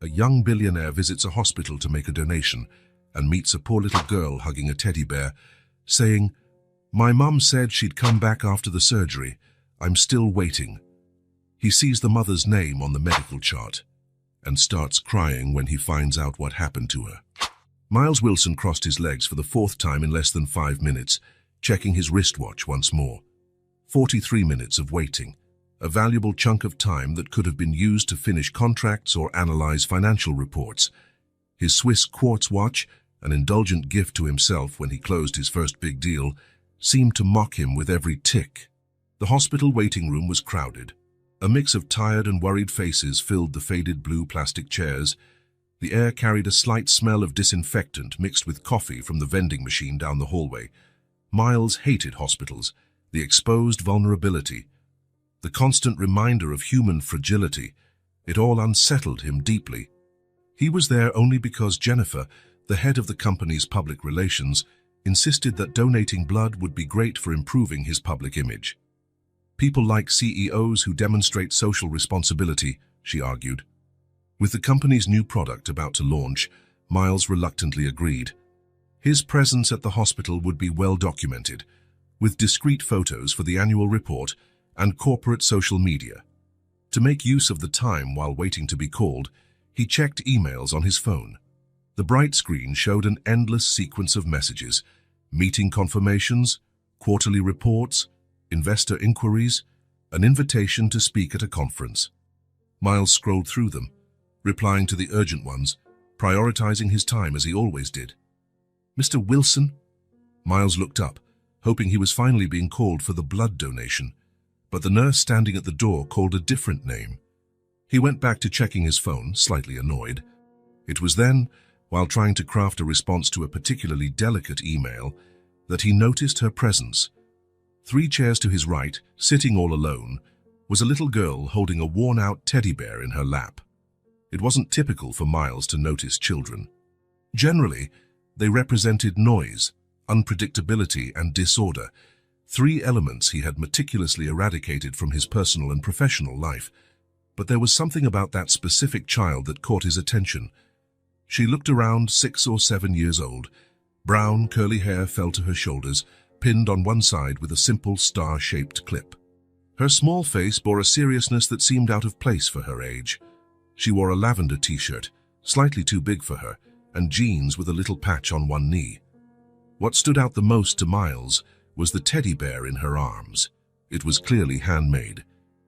a young billionaire visits a hospital to make a donation and meets a poor little girl hugging a teddy bear, saying, "My mum said she'd come back after the surgery. I'm still waiting." He sees the mother's name on the medical chart and starts crying when he finds out what happened to her. Miles Wilson crossed his legs for the fourth time in less than 5 minutes, checking his wristwatch once more. 43 minutes of waiting, a valuable chunk of time that could have been used to finish contracts or analyze financial reports. His Swiss quartz watch, an indulgent gift to himself when he closed his first big deal, seemed to mock him with every tick. The hospital waiting room was crowded. A mix of tired and worried faces filled the faded blue plastic chairs. The air carried a slight smell of disinfectant mixed with coffee from the vending machine down the hallway. Miles hated hospitals, the exposed vulnerability, the constant reminder of human fragility. It all unsettled him deeply. He was there only because Jennifer, the head of the company's public relations, insisted that donating blood would be great for improving his public image. People like CEOs who demonstrate social responsibility, she argued. With the company's new product about to launch, Miles reluctantly agreed. His presence at the hospital would be well documented, with discreet photos for the annual report and corporate social media. To make use of the time while waiting to be called, he checked emails on his phone. The bright screen showed an endless sequence of messages, meeting confirmations, quarterly reports, investor inquiries, an invitation to speak at a conference. Miles scrolled through them, replying to the urgent ones, prioritizing his time as he always did. "Mr. Wilson?" Miles looked up, hoping he was finally being called for the blood donation, but the nurse standing at the door called a different name. He went back to checking his phone, slightly annoyed. It was then, while trying to craft a response to a particularly delicate email, that he noticed her presence. 3 chairs to his right, sitting all alone, was a little girl holding a worn-out teddy bear in her lap. It wasn't typical for Miles to notice children. Generally, they represented noise, unpredictability, and disorder, 3 elements he had meticulously eradicated from his personal and professional life. But there was something about that specific child that caught his attention. She looked around 6 or 7 years old. Brown, curly hair fell to her shoulders, pinned on one side with a simple star-shaped clip. Her small face bore a seriousness that seemed out of place for her age. She wore a lavender t-shirt, slightly too big for her, and jeans with a little patch on one knee. What stood out the most to Miles was the teddy bear in her arms. It was clearly handmade,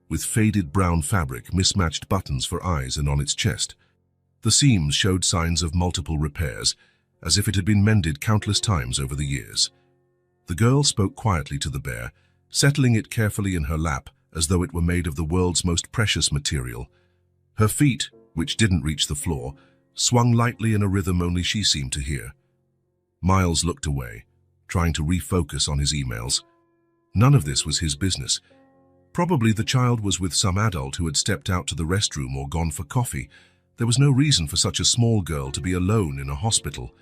with faded brown fabric, mismatched buttons for eyes and on its chest. The seams showed signs of multiple repairs, as if it had been mended countless times over the years. The girl spoke quietly to the bear, settling it carefully in her lap as though it were made of the world's most precious material. Her feet, which didn't reach the floor, swung lightly in a rhythm only she seemed to hear. Miles looked away, trying to refocus on his emails. None of this was his business. Probably the child was with some adult who had stepped out to the restroom or gone for coffee. There was no reason for such a small girl to be alone in a hospital.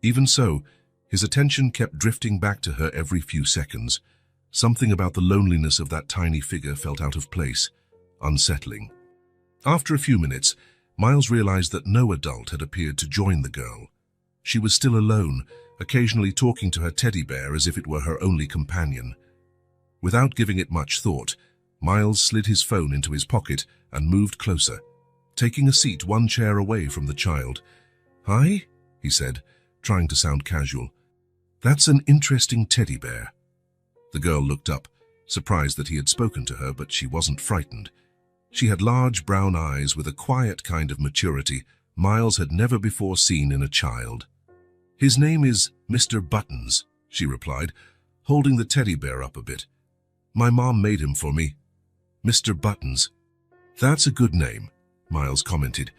Even so, his attention kept drifting back to her every few seconds. Something about the loneliness of that tiny figure felt out of place, unsettling. After a few minutes, Miles realized that no adult had appeared to join the girl. She was still alone, occasionally talking to her teddy bear as if it were her only companion. Without giving it much thought, Miles slid his phone into his pocket and moved closer, taking a seat 1 chair away from the child. "Hi," he said, trying to sound casual. "That's an interesting teddy bear." The girl looked up, surprised that he had spoken to her, but she wasn't frightened. She had large brown eyes with a quiet kind of maturity Miles had never before seen in a child. "His name is Mr. Buttons," she replied, holding the teddy bear up a bit. "My mom made him for me. Mr. Buttons." "That's a good name," Miles commented,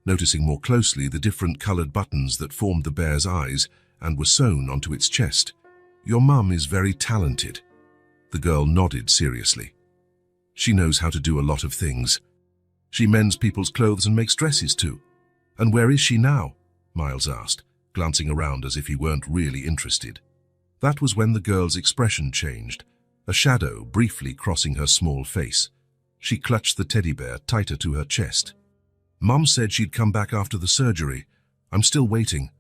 noticing more closely the different colored buttons that formed the bear's eyes and were sewn onto its chest. "Your mum is very talented." The girl nodded seriously. "She knows how to do a lot of things. She mends people's clothes and makes dresses too." "And where is she now?" Miles asked, glancing around as if he weren't really interested. That was when the girl's expression changed, a shadow briefly crossing her small face. She clutched the teddy bear tighter to her chest. Mum said she'd come back after the surgery. I'm still waiting.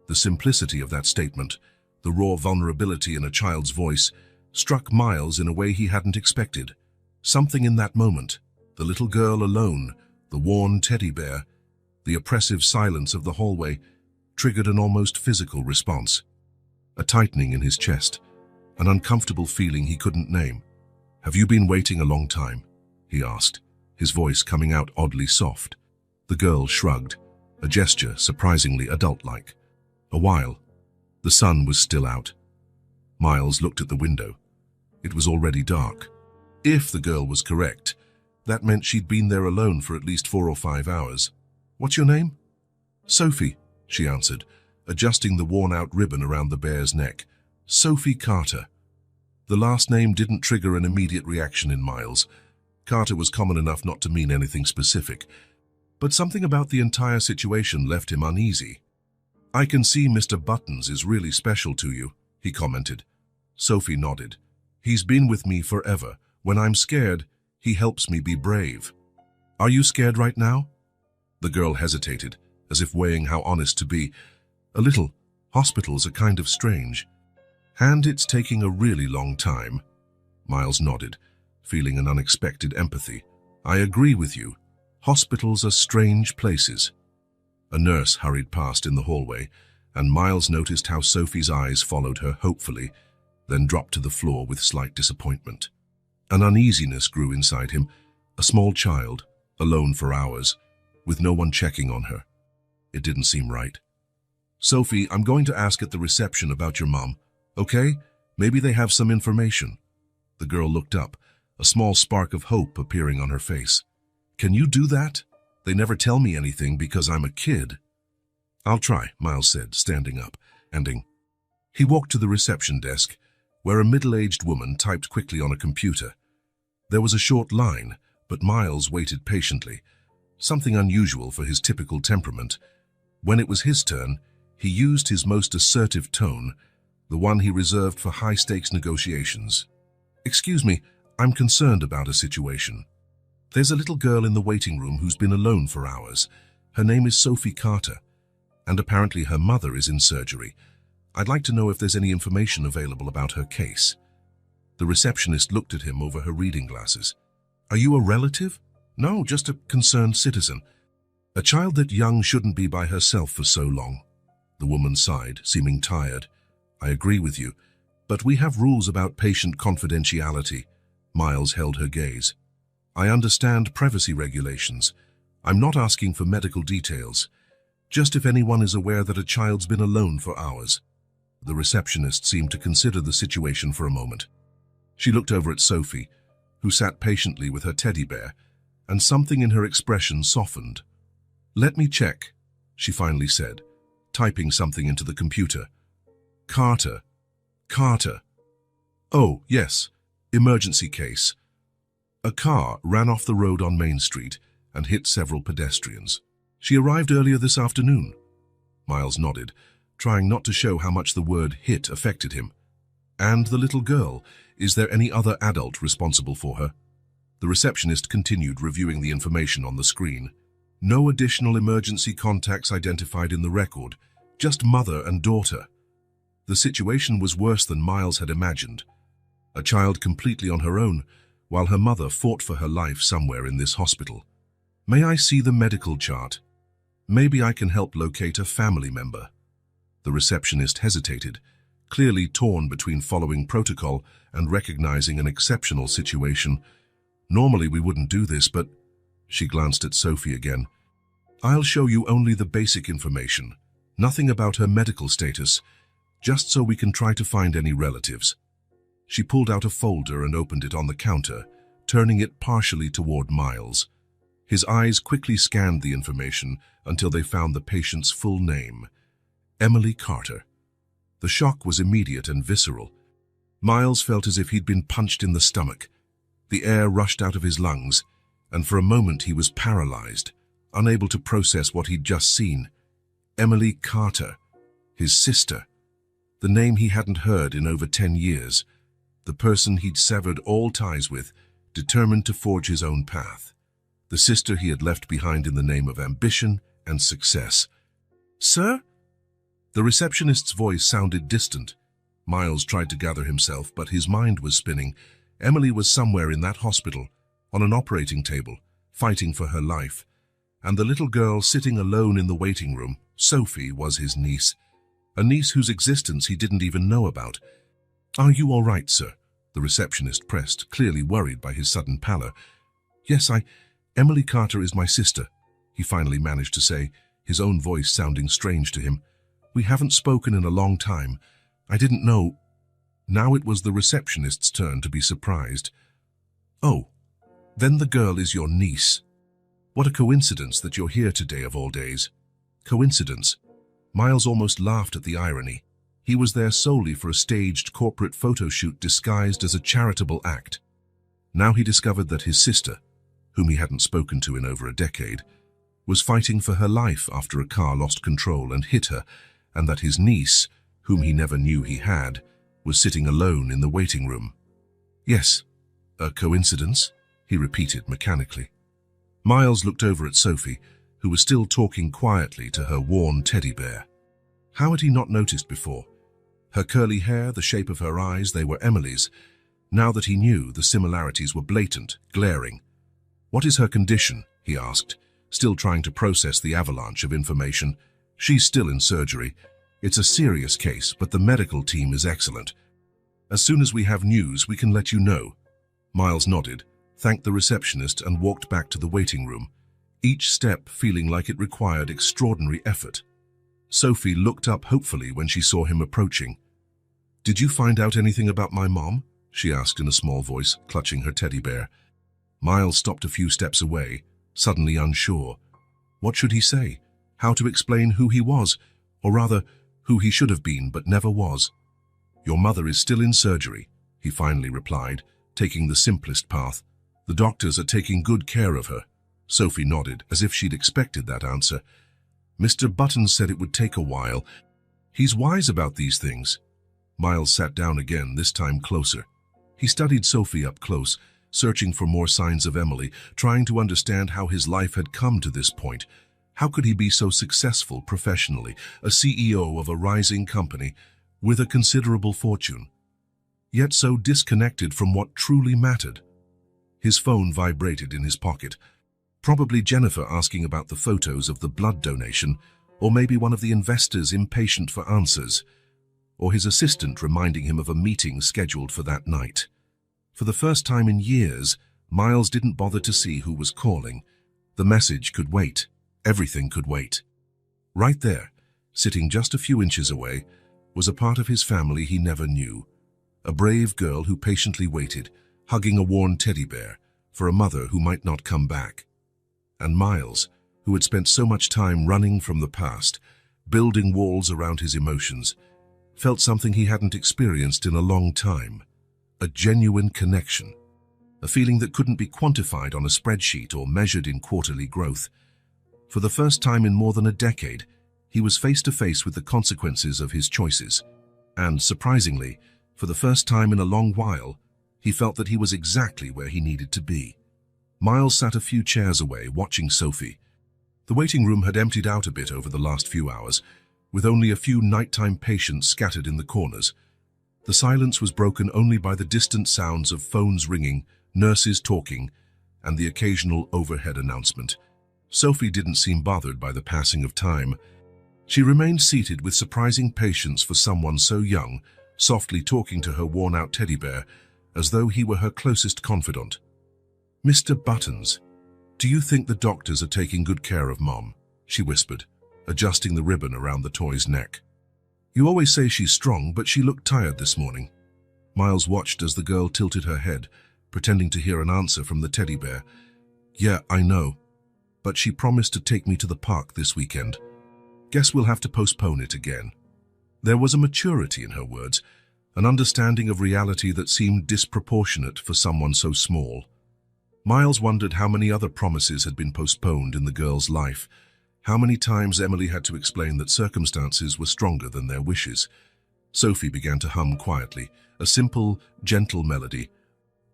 The simplicity of that statement, the raw vulnerability in a child's voice, struck Miles in a way he hadn't expected. Something in that moment, the little girl alone, the worn teddy bear, the oppressive silence of the hallway, triggered an almost physical response. A tightening in his chest, an uncomfortable feeling he couldn't name. "Have you been waiting a long time?" he asked, his voice coming out oddly soft. The girl shrugged, a gesture surprisingly adult-like. "A while." The sun was still out. Miles looked at the window. It was already dark. If the girl was correct, that meant she'd been there alone for at least 4 or 5 hours. "What's your name?" "Sophie," she answered, adjusting the worn-out ribbon around the bear's neck. "Sophie Carter." The last name didn't trigger an immediate reaction in Miles. Carter was common enough not to mean anything specific, but something about the entire situation left him uneasy. "I can see Mr. Buttons is really special to you," he commented. Sophie nodded. "He's been with me forever. When I'm scared, he helps me be brave." "Are you scared right now?" The girl hesitated, as if weighing how honest to be. "A little. Hospitals are kind of strange." "And it's taking a really long time." Miles nodded, feeling an unexpected empathy. "I agree with you. Hospitals are strange places." A nurse hurried past in the hallway, and Miles noticed how Sophie's eyes followed her hopefully, then dropped to the floor with slight disappointment. An uneasiness grew inside him, a small child, alone for hours, with no one checking on her. It didn't seem right. "Sophie, I'm going to ask at the reception about your mom, okay? Maybe they have some information." The girl looked up, a small spark of hope appearing on her face. "Can you do that? They never tell me anything because I'm a kid." "I'll try," Miles said, standing up, ending. He walked to the reception desk, where a middle-aged woman typed quickly on a computer. There was a short line, but Miles waited patiently, something unusual for his typical temperament. When it was his turn, he used his most assertive tone, the one he reserved for high-stakes negotiations. "Excuse me, I'm concerned about a situation. There's a little girl in the waiting room who's been alone for hours. Her name is Sophie Carter, and apparently her mother is in surgery. I'd like to know if there's any information available about her case." The receptionist looked at him over her reading glasses. "Are you a relative?" "No, just a concerned citizen. A child that young shouldn't be by herself for so long." The woman sighed, seeming tired. "I agree with you, but we have rules about patient confidentiality." Miles held her gaze. "I understand privacy regulations. I'm not asking for medical details. Just if anyone is aware that a child's been alone for hours." The receptionist seemed to consider the situation for a moment. She looked over at Sophie, who sat patiently with her teddy bear, and something in her expression softened. "Let me check," she finally said, typing something into the computer. "Carter. Carter. Oh, yes. Emergency case. A car ran off the road on Main Street and hit several pedestrians. She arrived earlier this afternoon." Miles nodded, trying not to show how much the word hit affected him. "And the little girl, is there any other adult responsible for her?" The receptionist continued reviewing the information on the screen. "No additional emergency contacts identified in the record, just mother and daughter." The situation was worse than Miles had imagined. A child completely on her own, while her mother fought for her life somewhere in this hospital. "May I see the medical chart? Maybe I can help locate a family member." The receptionist hesitated, clearly torn between following protocol and recognizing an exceptional situation. "Normally we wouldn't do this, but..." She glanced at Sophie again. "I'll show you only the basic information. Nothing about her medical status, just so we can try to find any relatives." She pulled out a folder and opened it on the counter, turning it partially toward Miles. His eyes quickly scanned the information until they found the patient's full name: Emily Carter. The shock was immediate and visceral. Miles felt as if he'd been punched in the stomach. The air rushed out of his lungs, and for a moment he was paralyzed, unable to process what he'd just seen. Emily Carter, his sister. The name he hadn't heard in over 10 years. The person he'd severed all ties with, determined to forge his own path. the sister he had left behind in the name of ambition and success. "Sir?" The receptionist's voice sounded distant. Miles tried to gather himself, but his mind was spinning. Emily was somewhere in that hospital, on an operating table, fighting for her life. And the little girl sitting alone in the waiting room, Sophie, was his niece. A niece whose existence he didn't even know about. "Are you all right, sir?" the receptionist pressed, clearly worried by his sudden pallor. "Yes, Emily Carter is my sister," he finally managed to say, his own voice sounding strange to him. "We haven't spoken in a long time. I didn't know." Now it was the receptionist's turn to be surprised. "Oh, then the girl is your niece. What a coincidence that you're here today of all days." Coincidence? Miles almost laughed at the irony. He was there solely for a staged corporate photo shoot disguised as a charitable act. Now he discovered that his sister, whom he hadn't spoken to in over a decade, was fighting for her life after a car lost control and hit her, and that his niece, whom he never knew he had, was sitting alone in the waiting room. "Yes, a coincidence?" he repeated mechanically. Miles looked over at Sophie, who was still talking quietly to her worn teddy bear. How had he not noticed before? Her curly hair, the shape of her eyes, they were Emily's. Now that he knew, the similarities were blatant, glaring. "What is her condition?" he asked, still trying to process the avalanche of information. "She's still in surgery. It's a serious case, but the medical team is excellent. As soon as we have news, we can let you know." Miles nodded, thanked the receptionist, and walked back to the waiting room, each step feeling like it required extraordinary effort. Sophie looked up hopefully when she saw him approaching. "Did you find out anything about my mom?" she asked in a small voice, clutching her teddy bear. Miles stopped a few steps away, suddenly unsure. What should he say? How to explain who he was, or rather, who he should have been but never was? "Your mother is still in surgery," he finally replied, taking the simplest path. "The doctors are taking good care of her." Sophie nodded, as if she'd expected that answer. "Mr. Button said it would take a while. He's wise about these things." Miles sat down again, this time closer. He studied Sophie up close, searching for more signs of Emily, trying to understand how his life had come to this point. How could he be so successful professionally, a CEO of a rising company, with a considerable fortune, yet so disconnected from what truly mattered? His phone vibrated in his pocket. Probably Jennifer asking about the photos of the blood donation, or maybe one of the investors impatient for answers, or his assistant reminding him of a meeting scheduled for that night. For the first time in years, Miles didn't bother to see who was calling. The message could wait. Everything could wait. Right there, sitting just a few inches away, was a part of his family he never knew. A brave girl who patiently waited, hugging a worn teddy bear, for a mother who might not come back. And Miles, who had spent so much time running from the past, building walls around his emotions, felt something he hadn't experienced in a long time. A genuine connection. A feeling that couldn't be quantified on a spreadsheet or measured in quarterly growth. For the first time in more than a decade, he was face to face with the consequences of his choices. And, surprisingly, for the first time in a long while, he felt that he was exactly where he needed to be. Miles sat a few chairs away, watching Sophie. The waiting room had emptied out a bit over the last few hours, with only a few nighttime patients scattered in the corners. The silence was broken only by the distant sounds of phones ringing, nurses talking, and the occasional overhead announcement. Sophie didn't seem bothered by the passing of time. She remained seated with surprising patience for someone so young, softly talking to her worn-out teddy bear, as though he were her closest confidant. "Mr. Buttons, do you think the doctors are taking good care of Mom?" she whispered, adjusting the ribbon around the toy's neck. "You always say she's strong, but she looked tired this morning." Miles watched as the girl tilted her head, pretending to hear an answer from the teddy bear. "Yeah, I know. But she promised to take me to the park this weekend. Guess we'll have to postpone it again." There was a maturity in her words, an understanding of reality that seemed disproportionate for someone so small. Miles wondered how many other promises had been postponed in the girl's life, how many times Emily had to explain that circumstances were stronger than their wishes. Sophie began to hum quietly, a simple, gentle melody.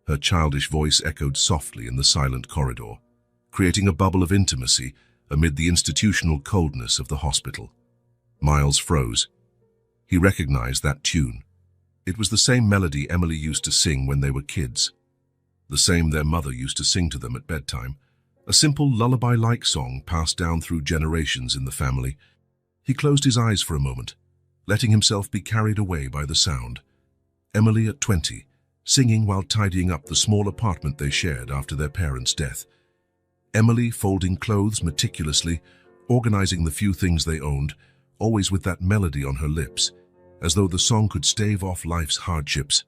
Her childish voice echoed softly in the silent corridor. creating a bubble of intimacy amid the institutional coldness of the hospital. Miles froze. He recognized that tune. It was the same melody Emily used to sing when they were kids. The same their mother used to sing to them at bedtime. A simple lullaby-like song passed down through generations in the family. He closed his eyes for a moment, letting himself be carried away by the sound. Emily at 20, singing while tidying up the small apartment they shared after their parents' death. Emily folding clothes meticulously, organizing the few things they owned, always with that melody on her lips, as though the song could stave off life's hardships.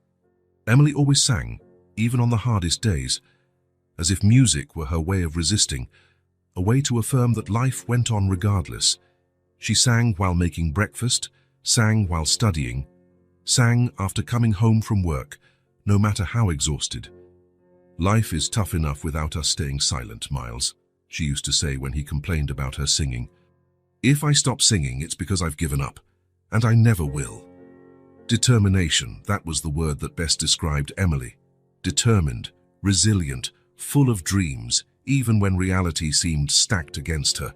Emily always sang, even on the hardest days, as if music were her way of resisting, a way to affirm that life went on regardless. She sang while making breakfast, sang while studying, sang after coming home from work, no matter how exhausted. "Life is tough enough without us staying silent, Miles," she used to say when he complained about her singing. "If I stop singing, it's because I've given up, and I never will." Determination, that was the word that best described Emily. Determined, resilient, full of dreams, even when reality seemed stacked against her.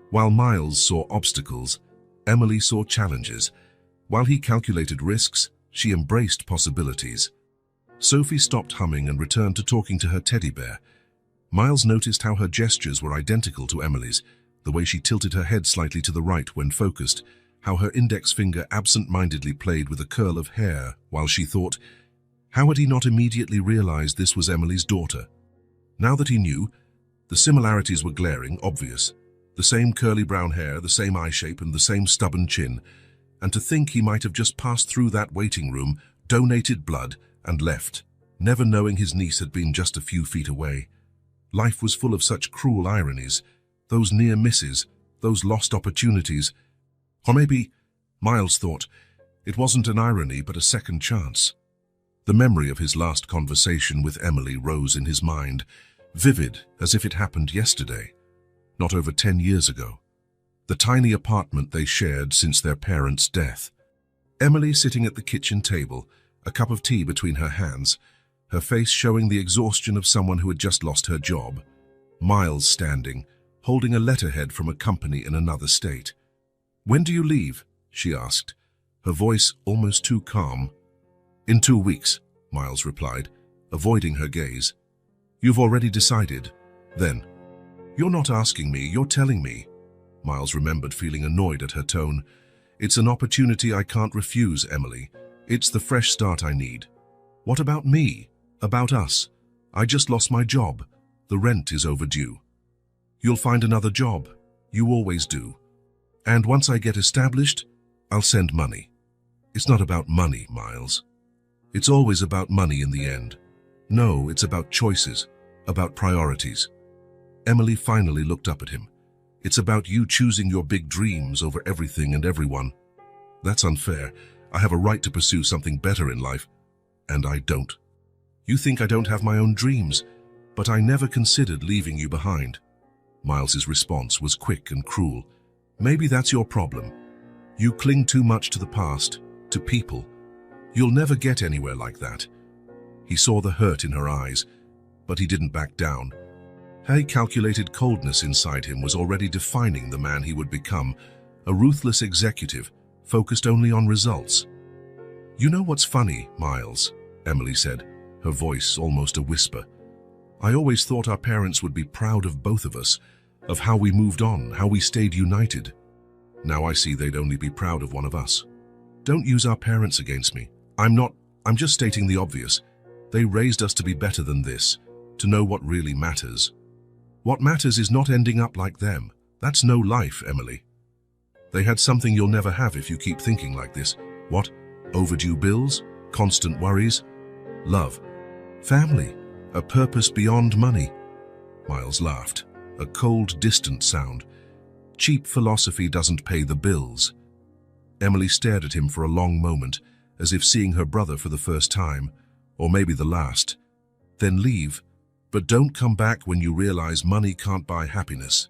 While Miles saw obstacles, Emily saw challenges. While he calculated risks, she embraced possibilities. Sophie stopped humming and returned to talking to her teddy bear. Miles noticed how her gestures were identical to Emily's, the way she tilted her head slightly to the right when focused, how her index finger absent-mindedly played with a curl of hair while she thought. How had he not immediately realized this was Emily's daughter? Now that he knew, the similarities were glaring, obvious. The same curly brown hair, the same eye shape, and the same stubborn chin. And to think he might have just passed through that waiting room, donated blood, and left, never knowing his niece had been just a few feet away. Life was full of such cruel ironies, those near misses, those lost opportunities. Or maybe, Miles thought, it wasn't an irony but a second chance. The memory of his last conversation with Emily rose in his mind, vivid as if it happened yesterday, not over 10 years ago. The tiny apartment they shared since their parents' death. Emily sitting at the kitchen table, a cup of tea between her hands, her face showing the exhaustion of someone who had just lost her job. Miles standing, holding a letterhead from a company in another state. "When do you leave?" she asked, her voice almost too calm. "In 2 weeks," Miles replied, avoiding her gaze. "You've already decided, then?" "You're not asking me, you're telling me." Miles remembered feeling annoyed at her tone. "It's an opportunity I can't refuse, Emily. It's the fresh start I need." "What about me? About us? I just lost my job. The rent is overdue." "You'll find another job. You always do. And once I get established, I'll send money." "It's not about money, Miles. It's always about money in the end. No, it's about choices, about priorities." Emily finally looked up at him. "It's about you choosing your big dreams over everything and everyone." "That's unfair. I have a right to pursue something better in life, and I don't." "You think I don't have my own dreams, but I never considered leaving you behind." Miles's response was quick and cruel. "Maybe that's your problem. You cling too much to the past, to people. You'll never get anywhere like that." He saw the hurt in her eyes, but he didn't back down. Her calculated coldness inside him was already defining the man he would become, a ruthless executive, focused only on results. "You know what's funny, Miles?" Emily said, her voice almost a whisper. "I always thought our parents would be proud of both of us, of how we moved on, how we stayed united. Now I see they'd only be proud of one of us. Don't use our parents against me. I'm just stating the obvious. They raised us to be better than this, to know what really matters. What matters is not ending up like them. That's no life, Emily. They had something you'll never have if you keep thinking like this. What? Overdue bills? Constant worries? Love. Family. A purpose beyond money." Miles laughed, a cold, distant sound. "Cheap philosophy doesn't pay the bills." Emily stared at him for a long moment, as if seeing her brother for the first time, or maybe the last. "Then leave, but don't come back when you realize money can't buy happiness."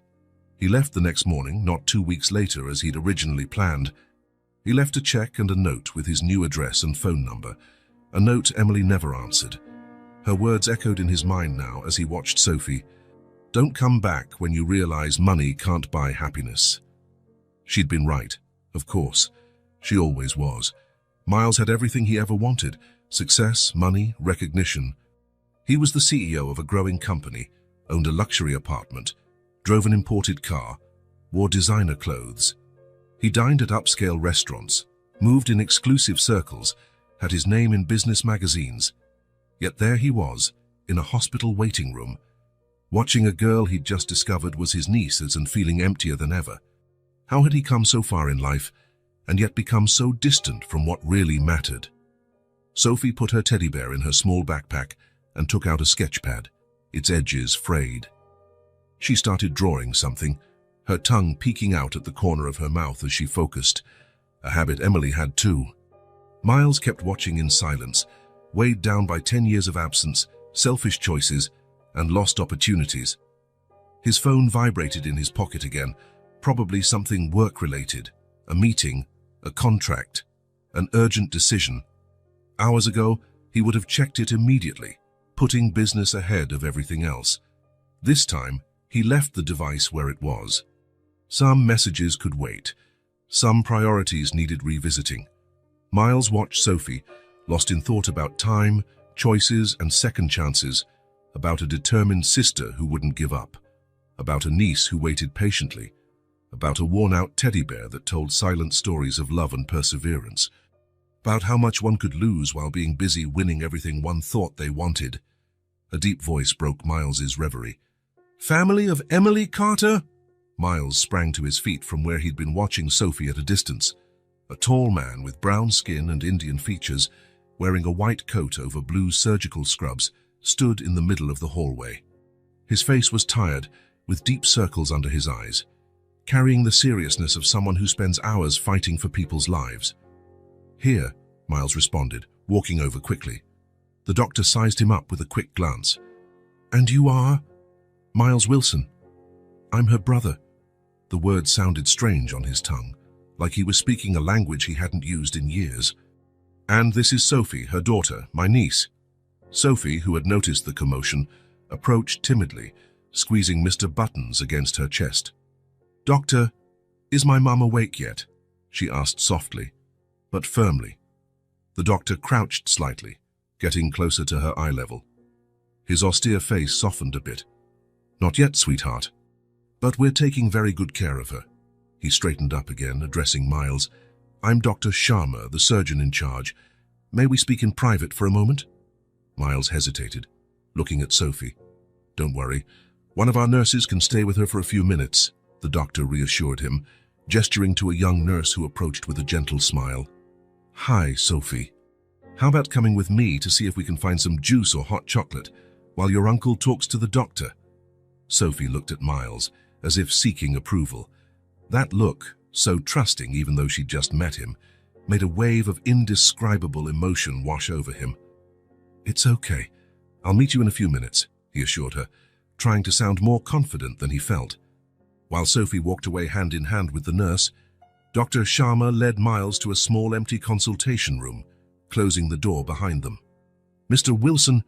He left the next morning, not 2 weeks later as he'd originally planned. He left a check and a note with his new address and phone number, a note Emily never answered. Her words echoed in his mind now as he watched Sophie. Don't come back when you realize money can't buy happiness. She'd been right, of course. She always was. Miles had everything he ever wanted: success, money, recognition. He was the CEO of a growing company, owned a luxury apartment, drove an imported car, wore designer clothes. He dined at upscale restaurants, moved in exclusive circles, had his name in business magazines. Yet there he was, in a hospital waiting room, watching a girl he'd just discovered was his niece and feeling emptier than ever. How had he come so far in life, and yet become so distant from what really mattered? Sophie put her teddy bear in her small backpack and took out a sketch pad, its edges frayed. She started drawing something, her tongue peeking out at the corner of her mouth as she focused, a habit Emily had too. Miles kept watching in silence, weighed down by 10 years of absence, selfish choices, and lost opportunities. His phone vibrated in his pocket again, probably something work-related, a meeting, a contract, an urgent decision. Hours ago, he would have checked it immediately, putting business ahead of everything else. This time, he left the device where it was. Some messages could wait. Some priorities needed revisiting. Miles watched Sophie, lost in thought about time, choices, and second chances, about a determined sister who wouldn't give up, about a niece who waited patiently, about a worn-out teddy bear that told silent stories of love and perseverance, about how much one could lose while being busy winning everything one thought they wanted. A deep voice broke Miles's reverie. "Family of Emily Carter?" Miles sprang to his feet from where he'd been watching Sophie at a distance. A tall man with brown skin and Indian features, wearing a white coat over blue surgical scrubs, stood in the middle of the hallway. His face was tired, with deep circles under his eyes, carrying the seriousness of someone who spends hours fighting for people's lives. "Here," Miles responded, walking over quickly. The doctor sized him up with a quick glance. "And you are?" "Miles Wilson. I'm her brother." The words sounded strange on his tongue, like he was speaking a language he hadn't used in years. "And this is Sophie, her daughter, my niece." Sophie, who had noticed the commotion, approached timidly, squeezing Mr. Buttons against her chest. "Doctor, is my mum awake yet?" she asked softly, but firmly. The doctor crouched slightly, getting closer to her eye level. His austere face softened a bit. "Not yet, sweetheart. But we're taking very good care of her." He straightened up again, addressing Miles. "I'm Dr. Sharma, the surgeon in charge. May we speak in private for a moment?" Miles hesitated, looking at Sophie. "Don't worry. One of our nurses can stay with her for a few minutes," the doctor reassured him, gesturing to a young nurse who approached with a gentle smile. "Hi, Sophie. How about coming with me to see if we can find some juice or hot chocolate while your uncle talks to the doctor?" Sophie looked at Miles, as if seeking approval. That look, so trusting even though she'd just met him, made a wave of indescribable emotion wash over him. "It's okay. I'll meet you in a few minutes," he assured her, trying to sound more confident than he felt. While Sophie walked away hand in hand with the nurse, Dr. Sharma led Miles to a small empty consultation room, closing the door behind them. "Mr. Wilson,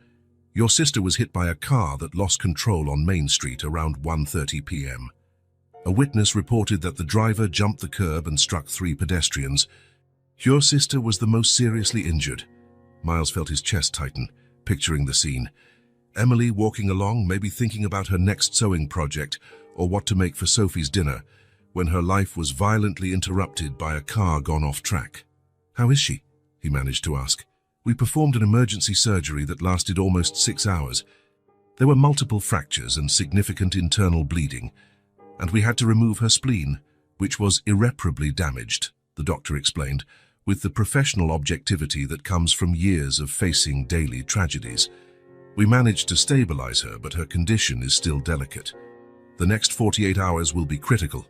your sister was hit by a car that lost control on Main Street around 1:30 p.m. A witness reported that the driver jumped the curb and struck 3 pedestrians. Your sister was the most seriously injured." Miles felt his chest tighten, picturing the scene. Emily walking along, maybe thinking about her next sewing project or what to make for Sophie's dinner, when her life was violently interrupted by a car gone off track. "How is she?" he managed to ask. "We performed an emergency surgery that lasted almost 6 hours. There were multiple fractures and significant internal bleeding, and we had to remove her spleen, which was irreparably damaged," the doctor explained, with the professional objectivity that comes from years of facing daily tragedies. "We managed to stabilize her, but her condition is still delicate. The next 48 hours will be critical."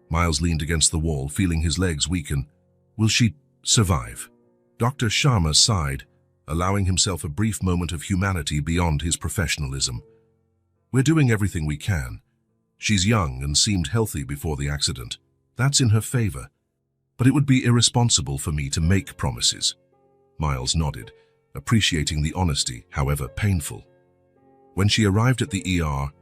Miles leaned against the wall, feeling his legs weaken. "Will she survive?" Dr. Sharma sighed, allowing himself a brief moment of humanity beyond his professionalism. "We're doing everything we can. She's young and seemed healthy before the accident. That's in her favor. But it would be irresponsible for me to make promises." Miles nodded, appreciating the honesty, however painful. When she arrived at the ER,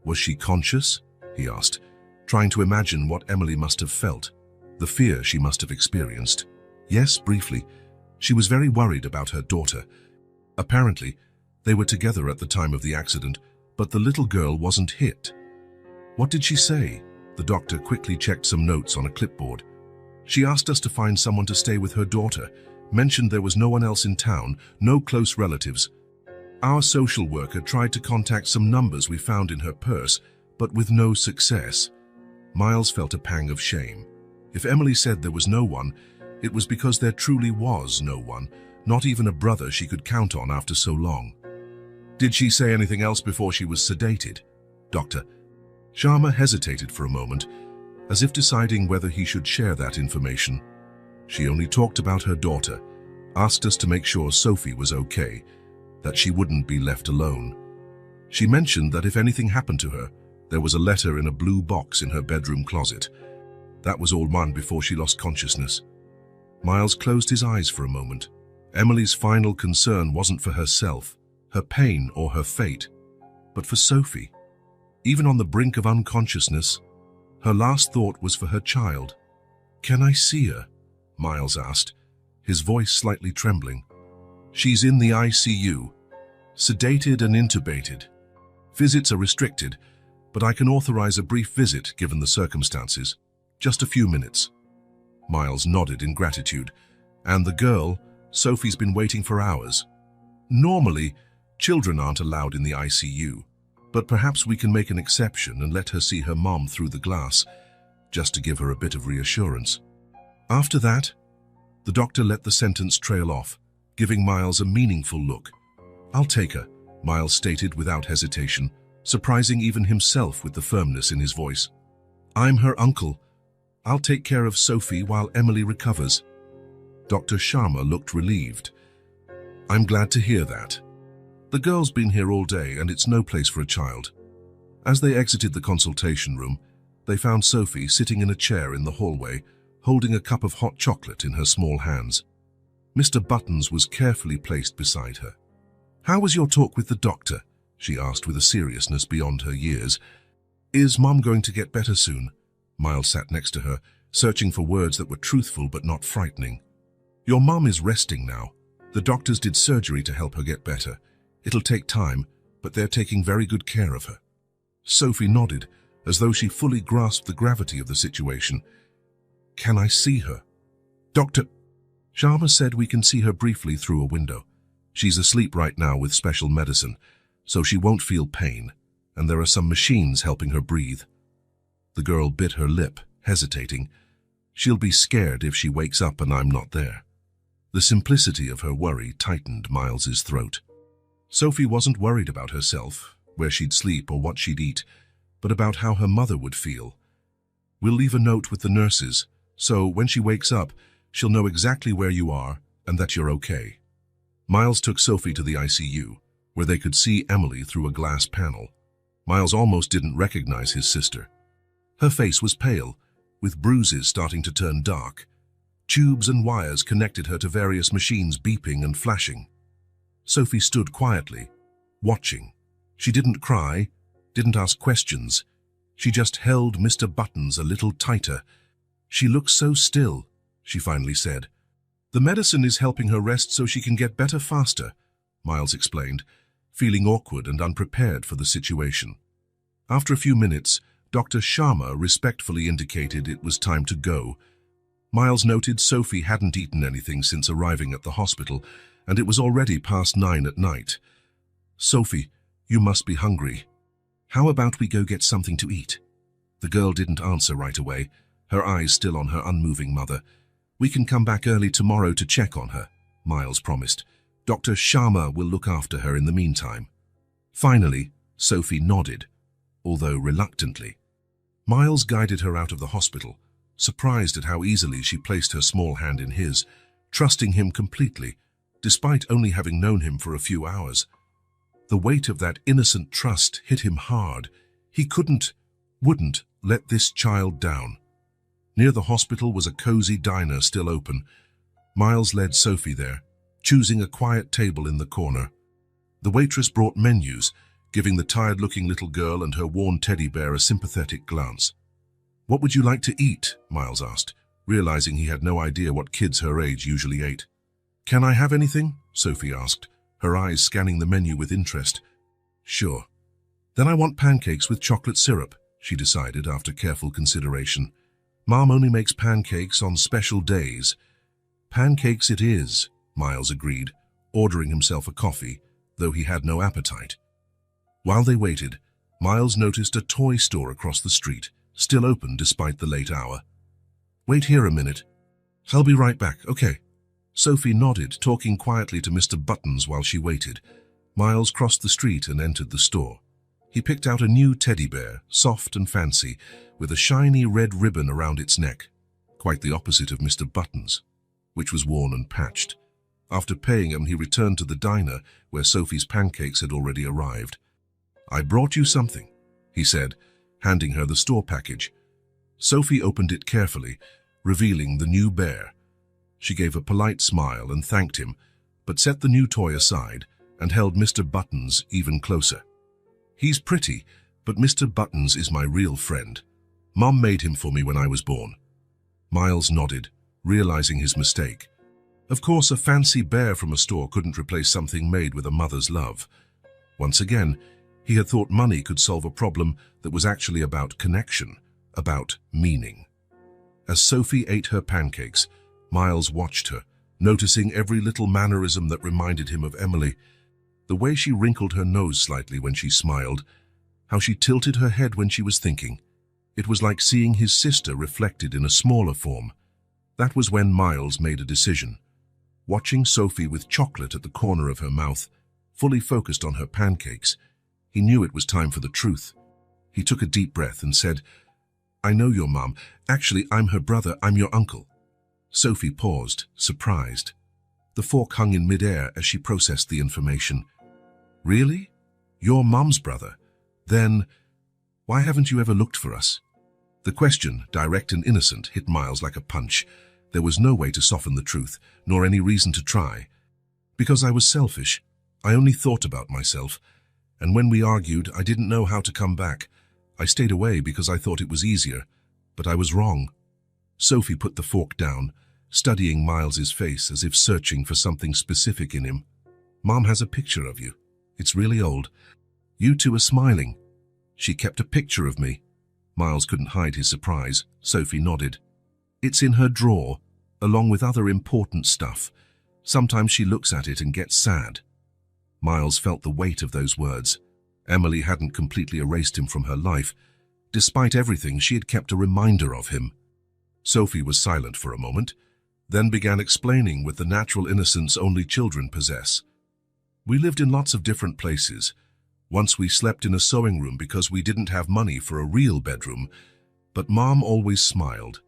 Was she conscious? He asked, trying to imagine what Emily must have felt, the fear she must have experienced. Yes, briefly. She was very worried about her daughter. Apparently, they were together at the time of the accident, but the little girl wasn't hit. What did she say? The doctor quickly checked some notes on a clipboard. She asked us to find someone to stay with her daughter, mentioned there was no one else in town, no close relatives. Our social worker tried to contact some numbers we found in her purse, but with no success. Miles felt a pang of shame. If Emily said there was no one, it was because there truly was no one, not even a brother she could count on after so long. Did she say anything else before she was sedated? Dr. Sharma hesitated for a moment, as if deciding whether he should share that information. She only talked about her daughter, asked us to make sure Sophie was okay, that she wouldn't be left alone. She mentioned that if anything happened to her, there was a letter in a blue box in her bedroom closet. That was all done before she lost consciousness. Miles closed his eyes for a moment. Emily's final concern wasn't for herself, her pain or her fate, but for Sophie. Even on the brink of unconsciousness, her last thought was for her child. "Can I see her?" Miles asked, his voice slightly trembling. "She's in the ICU, sedated and intubated. Visits are restricted, but I can authorize a brief visit given the circumstances. Just a few minutes." Miles nodded in gratitude. "And the girl, Sophie's been waiting for hours. Normally, children aren't allowed in the ICU, but perhaps we can make an exception and let her see her mom through the glass, just to give her a bit of reassurance." After that, the doctor let the sentence trail off, giving Miles a meaningful look. "I'll take her," Miles stated without hesitation, surprising even himself with the firmness in his voice. "I'm her uncle. I'll take care of Sophie while Emily recovers." Dr. Sharma looked relieved. "I'm glad to hear that. The girl's been here all day and it's no place for a child." As they exited the consultation room, they found Sophie sitting in a chair in the hallway, holding a cup of hot chocolate in her small hands. Mr. Buttons was carefully placed beside her. "How was your talk with the doctor?" she asked with a seriousness beyond her years. "Is Mom going to get better soon?" Miles sat next to her, searching for words that were truthful but not frightening. "Your mom is resting now. The doctors did surgery to help her get better. It'll take time, but they're taking very good care of her." Sophie nodded, as though she fully grasped the gravity of the situation. "Can I see her?" "Dr. Sharma said we can see her briefly through a window. She's asleep right now with special medicine, so she won't feel pain, and there are some machines helping her breathe." The girl bit her lip, hesitating. She'll be scared if she wakes up and I'm not there. The simplicity of her worry tightened Miles's throat. Sophie wasn't worried about herself, where she'd sleep or what she'd eat, but about how her mother would feel. "We'll leave a note with the nurses, so when she wakes up, she'll know exactly where you are and that you're okay." Miles took Sophie to the ICU, where they could see Emily through a glass panel. Miles almost didn't recognize his sister. Her face was pale, with bruises starting to turn dark. Tubes and wires connected her to various machines beeping and flashing. Sophie stood quietly, watching. She didn't cry, didn't ask questions. She just held Mr. Buttons a little tighter. "She looks so still," she finally said. "The medicine is helping her rest so she can get better faster," Miles explained, feeling awkward and unprepared for the situation. After a few minutes, Dr. Sharma respectfully indicated it was time to go. Miles noted Sophie hadn't eaten anything since arriving at the hospital, and it was already past 9 at night. "Sophie, you must be hungry. How about we go get something to eat?" The girl didn't answer right away, her eyes still on her unmoving mother. "We can come back early tomorrow to check on her," Miles promised. "Dr. Sharma will look after her in the meantime." Finally, Sophie nodded, although reluctantly. Miles guided her out of the hospital, surprised at how easily she placed her small hand in his, trusting him completely, despite only having known him for a few hours. The weight of that innocent trust hit him hard. He wouldn't let this child down. Near the hospital was a cozy diner still open. Miles led Sophie there, choosing a quiet table in the corner. The waitress brought menus, giving the tired-looking little girl and her worn teddy bear a sympathetic glance. "What would you like to eat?" Miles asked, realizing he had no idea what kids her age usually ate. "Can I have anything?" Sophie asked, her eyes scanning the menu with interest. "Sure. Then I want pancakes with chocolate syrup," she decided after careful consideration. "Mom only makes pancakes on special days." "Pancakes it is," Miles agreed, ordering himself a coffee, though he had no appetite. While they waited, Miles noticed a toy store across the street, still open despite the late hour. "Wait here a minute. I'll be right back, okay?" Sophie nodded, talking quietly to Mr. Buttons while she waited. Miles crossed the street and entered the store. He picked out a new teddy bear, soft and fancy, with a shiny red ribbon around its neck, quite the opposite of Mr. Buttons, which was worn and patched. After paying him, he returned to the diner where Sophie's pancakes had already arrived. "I brought you something," he said, handing her the store package. Sophie opened it carefully, revealing the new bear. She gave a polite smile and thanked him, but set the new toy aside and held Mr. Buttons even closer. "He's pretty, but Mr. Buttons is my real friend. Mom made him for me when I was born." Miles nodded, realizing his mistake. Of course, a fancy bear from a store couldn't replace something made with a mother's love. Once again, he had thought money could solve a problem that was actually about connection, about meaning. As Sophie ate her pancakes, Miles watched her, noticing every little mannerism that reminded him of Emily. The way she wrinkled her nose slightly when she smiled, how she tilted her head when she was thinking. It was like seeing his sister reflected in a smaller form. That was when Miles made a decision. Watching Sophie with chocolate at the corner of her mouth, fully focused on her pancakes, he knew it was time for the truth. He took a deep breath and said, "I know your mom. Actually, I'm her brother. I'm your uncle." Sophie paused, surprised. The fork hung in midair as she processed the information. "Really? You're Mom's brother? Then, why haven't you ever looked for us?" The question, direct and innocent, hit Miles like a punch. There was no way to soften the truth, nor any reason to try. "Because I was selfish. I only thought about myself. And when we argued, I didn't know how to come back. I stayed away because I thought it was easier. But I was wrong." Sophie put the fork down, studying Miles's face as if searching for something specific in him. "Mom has a picture of you. It's really old. You two are smiling. She kept a picture of me." Miles couldn't hide his surprise. Sophie nodded. "It's in her drawer, along with other important stuff. Sometimes she looks at it and gets sad." Miles felt the weight of those words. Emily hadn't completely erased him from her life. Despite everything, she had kept a reminder of him. Sophie was silent for a moment, then began explaining with the natural innocence only children possess. "We lived in lots of different places. Once we slept in a sewing room because we didn't have money for a real bedroom, but Mom always smiled.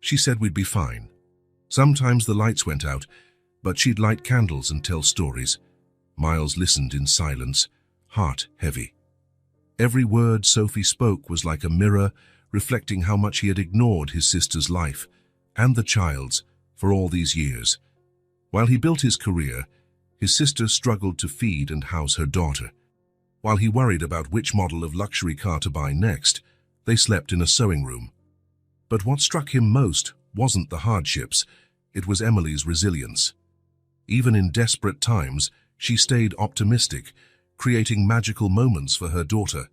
She said we'd be fine. Sometimes the lights went out, but she'd light candles and tell stories." Miles listened in silence, heart heavy. Every word Sophie spoke was like a mirror, reflecting how much he had ignored his sister's life, and the child's, for all these years. While he built his career, his sister struggled to feed and house her daughter. While he worried about which model of luxury car to buy next, they slept in a sewing room. But what struck him most wasn't the hardships, it was Emily's resilience. Even in desperate times, she stayed optimistic, creating magical moments for her daughter,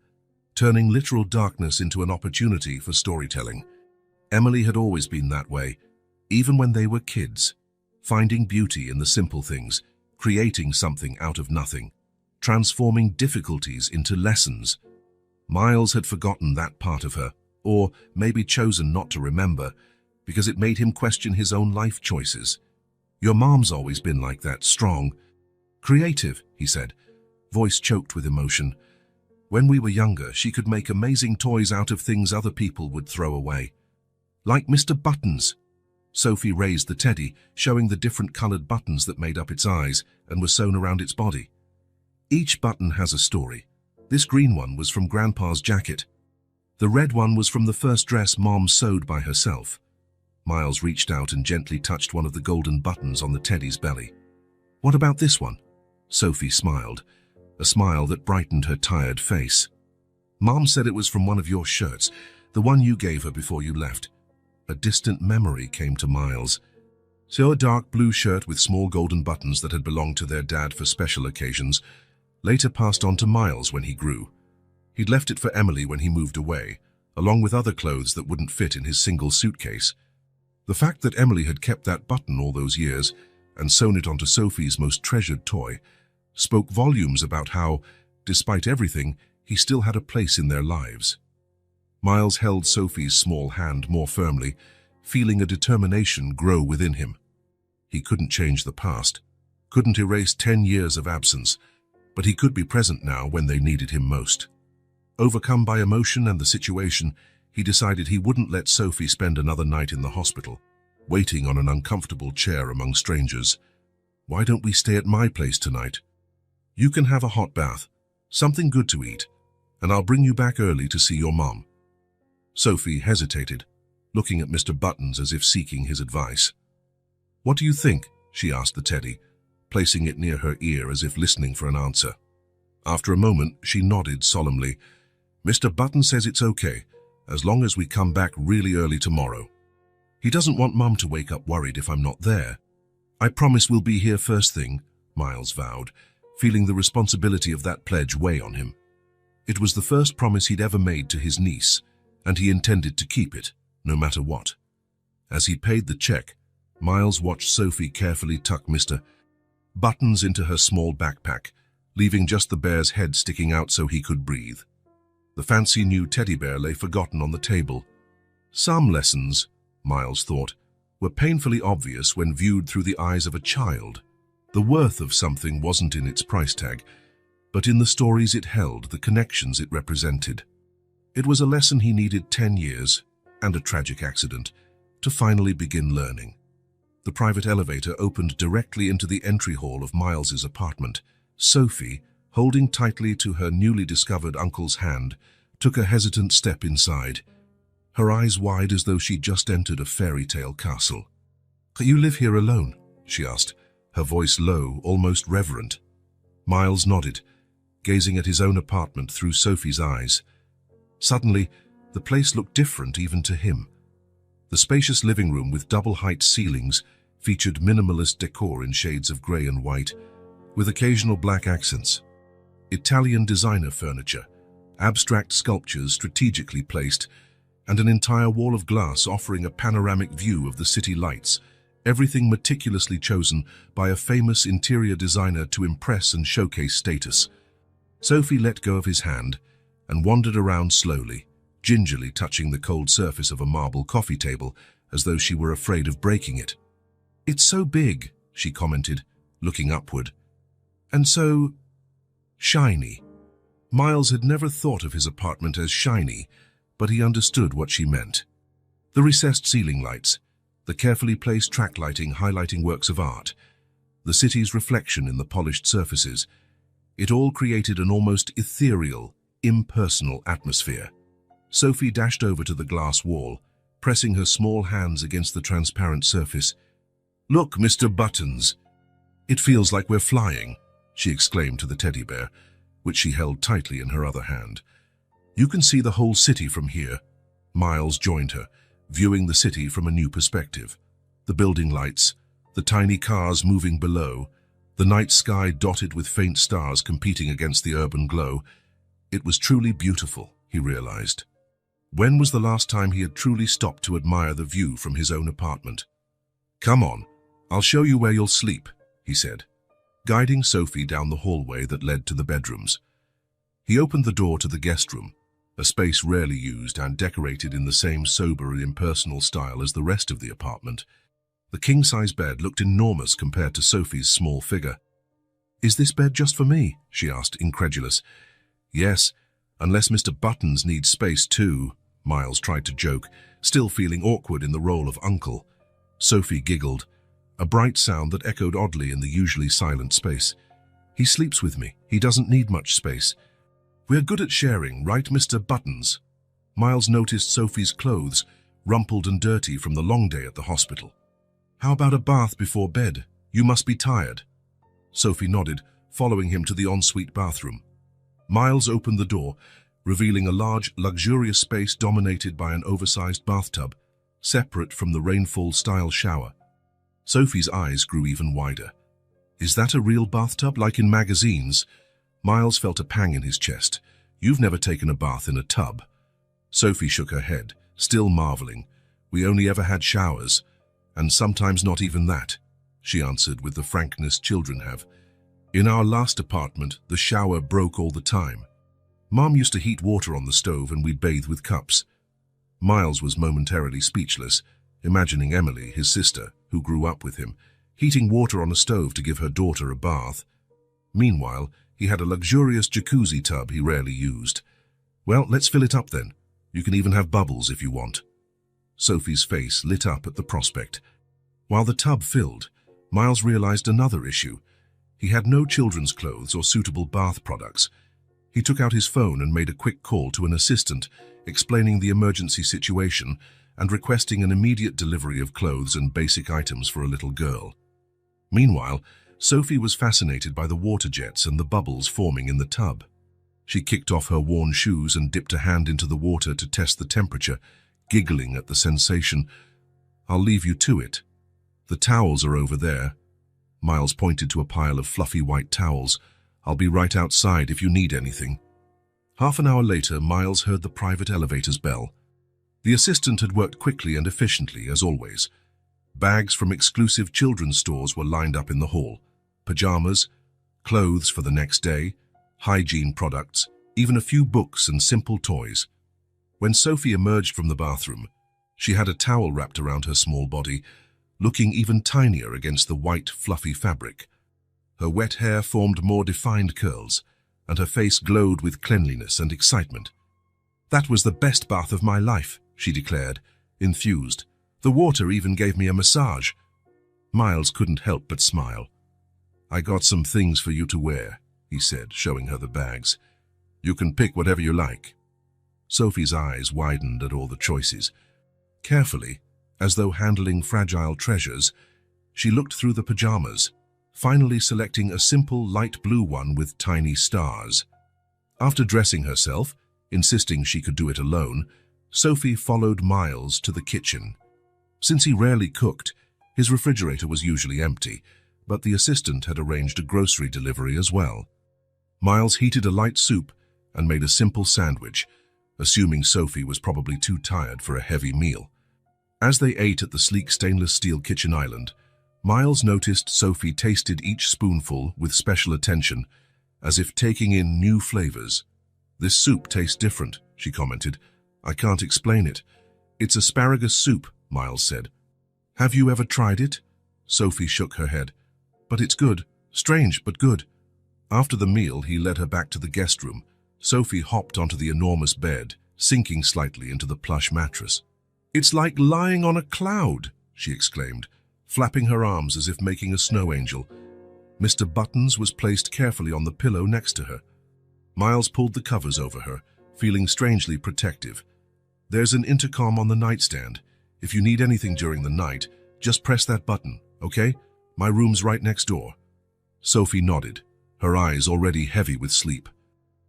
turning literal darkness into an opportunity for storytelling. Emily had always been that way, even when they were kids, finding beauty in the simple things, creating something out of nothing, transforming difficulties into lessons. Miles had forgotten that part of her, or maybe chosen not to remember, because it made him question his own life choices. "Your mom's always been like that, strong. Creative," he said, voice choked with emotion. "When we were younger, she could make amazing toys out of things other people would throw away. Like Mr. Buttons." Sophie raised the teddy, showing the different colored buttons that made up its eyes and were sewn around its body. "Each button has a story. This green one was from Grandpa's jacket. The red one was from the first dress Mom sewed by herself." Miles reached out and gently touched one of the golden buttons on the teddy's belly. "What about this one?" Sophie smiled. a smile that brightened her tired face. "Mom said it was from one of your shirts, the one you gave her before you left." A distant memory came to Miles. So a dark blue shirt with small golden buttons that had belonged to their dad for special occasions, later passed on to Miles when he grew. He'd left it for Emily when he moved away, along with other clothes that wouldn't fit in his single suitcase. The fact that Emily had kept that button all those years and sewn it onto Sophie's most treasured toy spoke volumes about how, despite everything, he still had a place in their lives. Miles held Sophie's small hand more firmly, feeling a determination grow within him. He couldn't change the past, couldn't erase 10 years of absence, but he could be present now when they needed him most. Overcome by emotion and the situation, he decided he wouldn't let Sophie spend another night in the hospital, waiting on an uncomfortable chair among strangers. "Why don't we stay at my place tonight? You can have a hot bath, something good to eat, and I'll bring you back early to see your mom." Sophie hesitated, looking at Mr. Buttons as if seeking his advice. "What do you think?" she asked the teddy, placing it near her ear as if listening for an answer. After a moment, she nodded solemnly. "Mr. Button says it's okay, as long as we come back really early tomorrow. He doesn't want Mum to wake up worried if I'm not there." "I promise we'll be here first thing," Miles vowed, feeling the responsibility of that pledge weigh on him. It was the first promise he'd ever made to his niece, and he intended to keep it, no matter what. As he paid the check, Miles watched Sophie carefully tuck Mr. Buttons into her small backpack, leaving just the bear's head sticking out so he could breathe. The fancy new teddy bear lay forgotten on the table. Some lessons, Miles thought, were painfully obvious when viewed through the eyes of a child. The worth of something wasn't in its price tag, but in the stories it held, the connections it represented. It was a lesson he needed 10 years, and a tragic accident, to finally begin learning. The private elevator opened directly into the entry hall of Miles's apartment. Sophie, holding tightly to her newly discovered uncle's hand, took a hesitant step inside, her eyes wide as though she'd just entered a fairy tale castle. "You live here alone?" she asked, her voice low, almost reverent. Miles nodded, gazing at his own apartment through Sophie's eyes. Suddenly, the place looked different even to him. The spacious living room with double-height ceilings featured minimalist decor in shades of grey and white, with occasional black accents. Italian designer furniture, abstract sculptures strategically placed, and an entire wall of glass offering a panoramic view of the city lights, everything meticulously chosen by a famous interior designer to impress and showcase status. Sophie let go of his hand and wandered around slowly, gingerly touching the cold surface of a marble coffee table as though she were afraid of breaking it. "It's so big," she commented, looking upward. "And so shiny." Miles had never thought of his apartment as shiny, but he understood what she meant. The recessed ceiling lights, the carefully placed track lighting highlighting works of art, the city's reflection in the polished surfaces, it all created an almost ethereal, impersonal atmosphere. Sophie dashed over to the glass wall, pressing her small hands against the transparent surface. "Look, Mr. Buttons. It feels like we're flying," she exclaimed to the teddy bear, which she held tightly in her other hand. "You can see the whole city from here." Miles joined her, viewing the city from a new perspective. The building lights, the tiny cars moving below, the night sky dotted with faint stars competing against the urban glow. It was truly beautiful, he realized. When was the last time he had truly stopped to admire the view from his own apartment? "Come on, I'll show you where you'll sleep," he said, guiding Sophie down the hallway that led to the bedrooms. He opened the door to the guest room, a space rarely used and decorated in the same sober and impersonal style as the rest of the apartment. The king-size bed looked enormous compared to Sophie's small figure. "Is this bed just for me?" she asked, incredulous. "Yes, unless Mr. Buttons needs space too," Miles tried to joke, still feeling awkward in the role of uncle. Sophie giggled, a bright sound that echoed oddly in the usually silent space. "He sleeps with me. He doesn't need much space. We're good at sharing, right, Mr. Buttons?" Miles noticed Sophie's clothes, rumpled and dirty from the long day at the hospital. "How about a bath before bed? You must be tired." Sophie nodded, following him to the ensuite bathroom. Miles opened the door, revealing a large, luxurious space dominated by an oversized bathtub, separate from the rainfall-style shower. Sophie's eyes grew even wider. "Is that a real bathtub, like in magazines?" Miles felt a pang in his chest. "You've never taken a bath in a tub." Sophie shook her head, still marveling. "We only ever had showers, and sometimes not even that," she answered with the frankness children have. "In our last apartment, the shower broke all the time. Mom used to heat water on the stove and we'd bathe with cups." Miles was momentarily speechless, imagining Emily, his sister, who grew up with him, heating water on a stove to give her daughter a bath. Meanwhile, he had a luxurious jacuzzi tub he rarely used. "Well, let's fill it up then. You can even have bubbles if you want." Sophie's face lit up at the prospect. While the tub filled, Miles realized another issue. He had no children's clothes or suitable bath products. He took out his phone and made a quick call to an assistant, explaining the emergency situation and requesting an immediate delivery of clothes and basic items for a little girl. Meanwhile, Sophie was fascinated by the water jets and the bubbles forming in the tub. She kicked off her worn shoes and dipped a hand into the water to test the temperature, giggling at the sensation. "I'll leave you to it. The towels are over there." Miles pointed to a pile of fluffy white towels. "I'll be right outside if you need anything." Half an hour later, Miles heard the private elevator's bell. The assistant had worked quickly and efficiently, as always. Bags from exclusive children's stores were lined up in the hall. Pajamas, clothes for the next day, hygiene products, even a few books and simple toys. When Sophie emerged from the bathroom, she had a towel wrapped around her small body, looking even tinier against the white, fluffy fabric. Her wet hair formed more defined curls, and her face glowed with cleanliness and excitement. "That was the best bath of my life," she declared, enthused. "The water even gave me a massage." Miles couldn't help but smile. "I got some things for you to wear," he said, showing her the bags. "You can pick whatever you like." Sophie's eyes widened at all the choices. Carefully, as though handling fragile treasures, she looked through the pajamas, finally selecting a simple light blue one with tiny stars. After dressing herself, insisting she could do it alone, Sophie followed Miles to the kitchen. Since he rarely cooked, his refrigerator was usually empty, but the assistant had arranged a grocery delivery as well. Miles heated a light soup and made a simple sandwich, assuming Sophie was probably too tired for a heavy meal. As they ate at the sleek stainless steel kitchen island, Miles noticed Sophie tasted each spoonful with special attention, as if taking in new flavors. "This soup tastes different," she commented. "I can't explain it." "It's asparagus soup," Miles said. "Have you ever tried it?" Sophie shook her head. "But it's good. Strange, but good." After the meal, he led her back to the guest room. Sophie hopped onto the enormous bed, sinking slightly into the plush mattress. "It's like lying on a cloud," she exclaimed, flapping her arms as if making a snow angel. Mr. Buttons was placed carefully on the pillow next to her. Miles pulled the covers over her, feeling strangely protective. "There's an intercom on the nightstand. If you need anything during the night, just press that button, okay? My room's right next door." Sophie nodded, her eyes already heavy with sleep.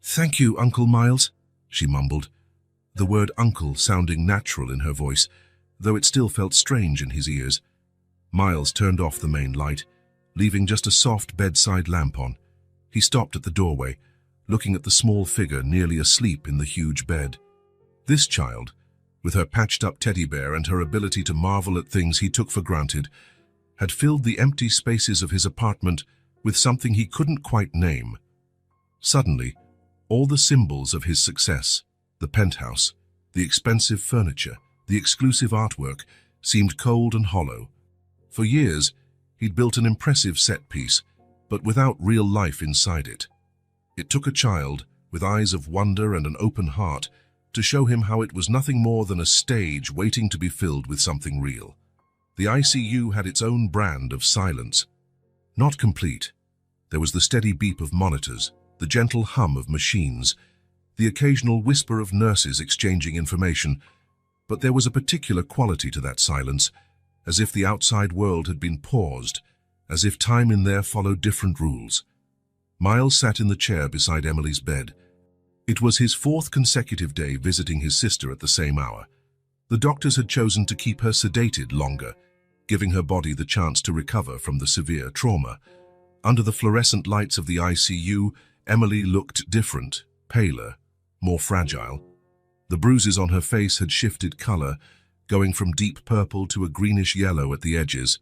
"Thank you, Uncle Miles," she mumbled, the word uncle sounding natural in her voice, though it still felt strange in his ears. Miles turned off the main light, leaving just a soft bedside lamp on. He stopped at the doorway, looking at the small figure nearly asleep in the huge bed. This child, with her patched-up teddy bear and her ability to marvel at things he took for granted, had filled the empty spaces of his apartment with something he couldn't quite name. Suddenly, all the symbols of his success, the penthouse, the expensive furniture, the exclusive artwork, seemed cold and hollow. For years, he'd built an impressive set piece, but without real life inside it. It took a child, with eyes of wonder and an open heart, to show him how it was nothing more than a stage waiting to be filled with something real. The ICU had its own brand of silence. Not complete. There was the steady beep of monitors, the gentle hum of machines, the occasional whisper of nurses exchanging information, but there was a particular quality to that silence, as if the outside world had been paused, as if time in there followed different rules. Miles sat in the chair beside Emily's bed. It was his fourth consecutive day visiting his sister at the same hour. The doctors had chosen to keep her sedated longer, giving her body the chance to recover from the severe trauma. Under the fluorescent lights of the ICU, Emily looked different, paler, more fragile. The bruises on her face had shifted color, going from deep purple to a greenish yellow at the edges.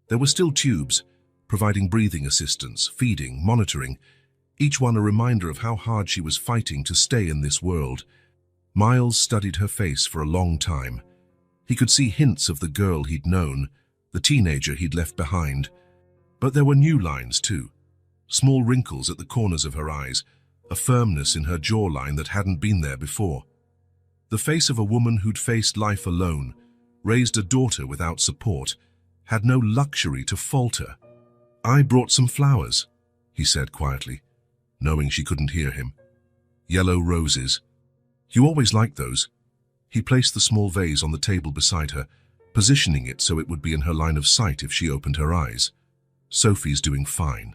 There were still tubes, providing breathing assistance, feeding, monitoring, each one a reminder of how hard she was fighting to stay in this world. Miles studied her face for a long time. He could see hints of the girl he'd known, the teenager he'd left behind. But there were new lines too. Small wrinkles at the corners of her eyes, a firmness in her jawline that hadn't been there before. The face of a woman who'd faced life alone, raised a daughter without support, had no luxury to falter. "I brought some flowers," he said quietly, knowing she couldn't hear him. "Yellow roses. You always liked those." He placed the small vase on the table beside her, positioning it so it would be in her line of sight if she opened her eyes. "Sophie's doing fine.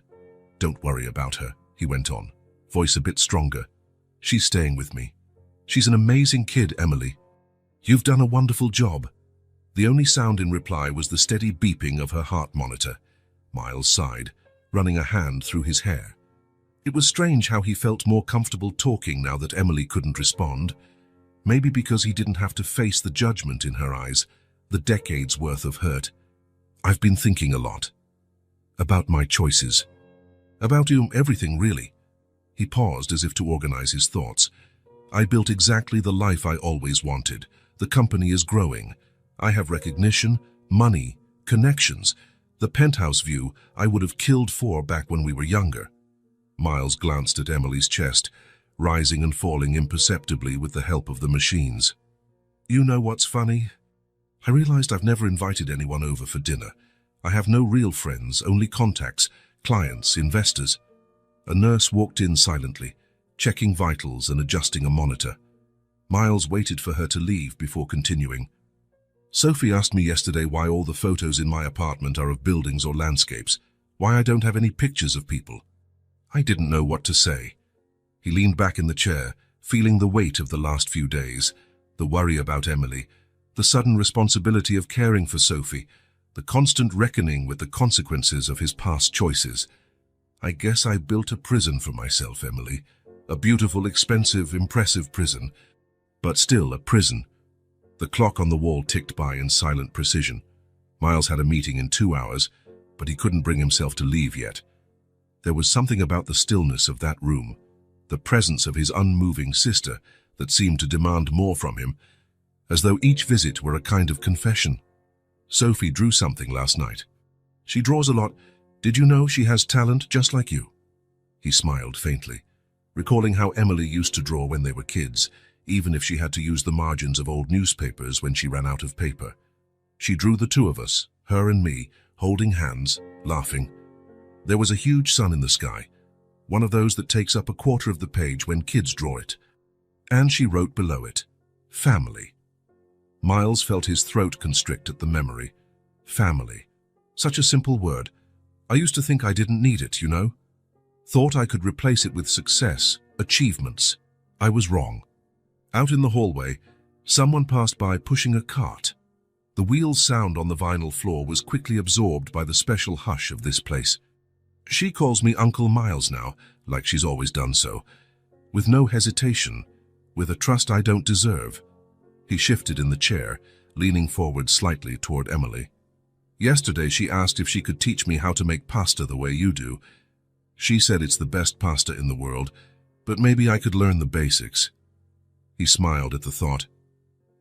Don't worry about her," he went on, voice a bit stronger. "She's staying with me. She's an amazing kid, Emily. You've done a wonderful job." The only sound in reply was the steady beeping of her heart monitor. Miles sighed, running a hand through his hair. It was strange how he felt more comfortable talking now that Emily couldn't respond. Maybe because he didn't have to face the judgment in her eyes, the decades worth of hurt. "I've been thinking a lot. About my choices. About everything, really." He paused as if to organize his thoughts. "I built exactly the life I always wanted. The company is growing. I have recognition, money, connections. The penthouse view I would have killed for back when we were younger." Miles glanced at Emily's chest, rising and falling imperceptibly with the help of the machines. "You know what's funny? I realized I've never invited anyone over for dinner. I have no real friends, only contacts, clients, investors." A nurse walked in silently, checking vitals and adjusting a monitor. Miles waited for her to leave before continuing. "Sophie asked me yesterday why all the photos in my apartment are of buildings or landscapes, why I don't have any pictures of people." I didn't know what to say. He leaned back in the chair, feeling the weight of the last few days, the worry about Emily, the sudden responsibility of caring for Sophie, the constant reckoning with the consequences of his past choices. "I guess I built a prison for myself, Emily. A beautiful, expensive, impressive prison, but still a prison." The clock on the wall ticked by in silent precision. Miles had a meeting in 2 hours, but he couldn't bring himself to leave yet. There was something about the stillness of that room, the presence of his unmoving sister, that seemed to demand more from him, as though each visit were a kind of confession. "Sophie drew something last night. She draws a lot. Did you know she has talent just like you?" He smiled faintly, recalling how Emily used to draw when they were kids, even if she had to use the margins of old newspapers when she ran out of paper. She drew the two of us, her and me, holding hands, laughing. There was a huge sun in the sky, one of those that takes up a quarter of the page when kids draw it. And she wrote below it, "Family." Miles felt his throat constrict at the memory. Family. Such a simple word. I used to think I didn't need it, you know? Thought I could replace it with success, achievements. I was wrong. Out in the hallway, someone passed by pushing a cart. The wheel's sound on the vinyl floor was quickly absorbed by the special hush of this place. She calls me Uncle Miles now, like she's always done so, with no hesitation, with a trust I don't deserve. He shifted in the chair, leaning forward slightly toward Emily. "Yesterday she asked if she could teach me how to make pasta the way you do. She said it's the best pasta in the world, but maybe I could learn the basics." He smiled at the thought.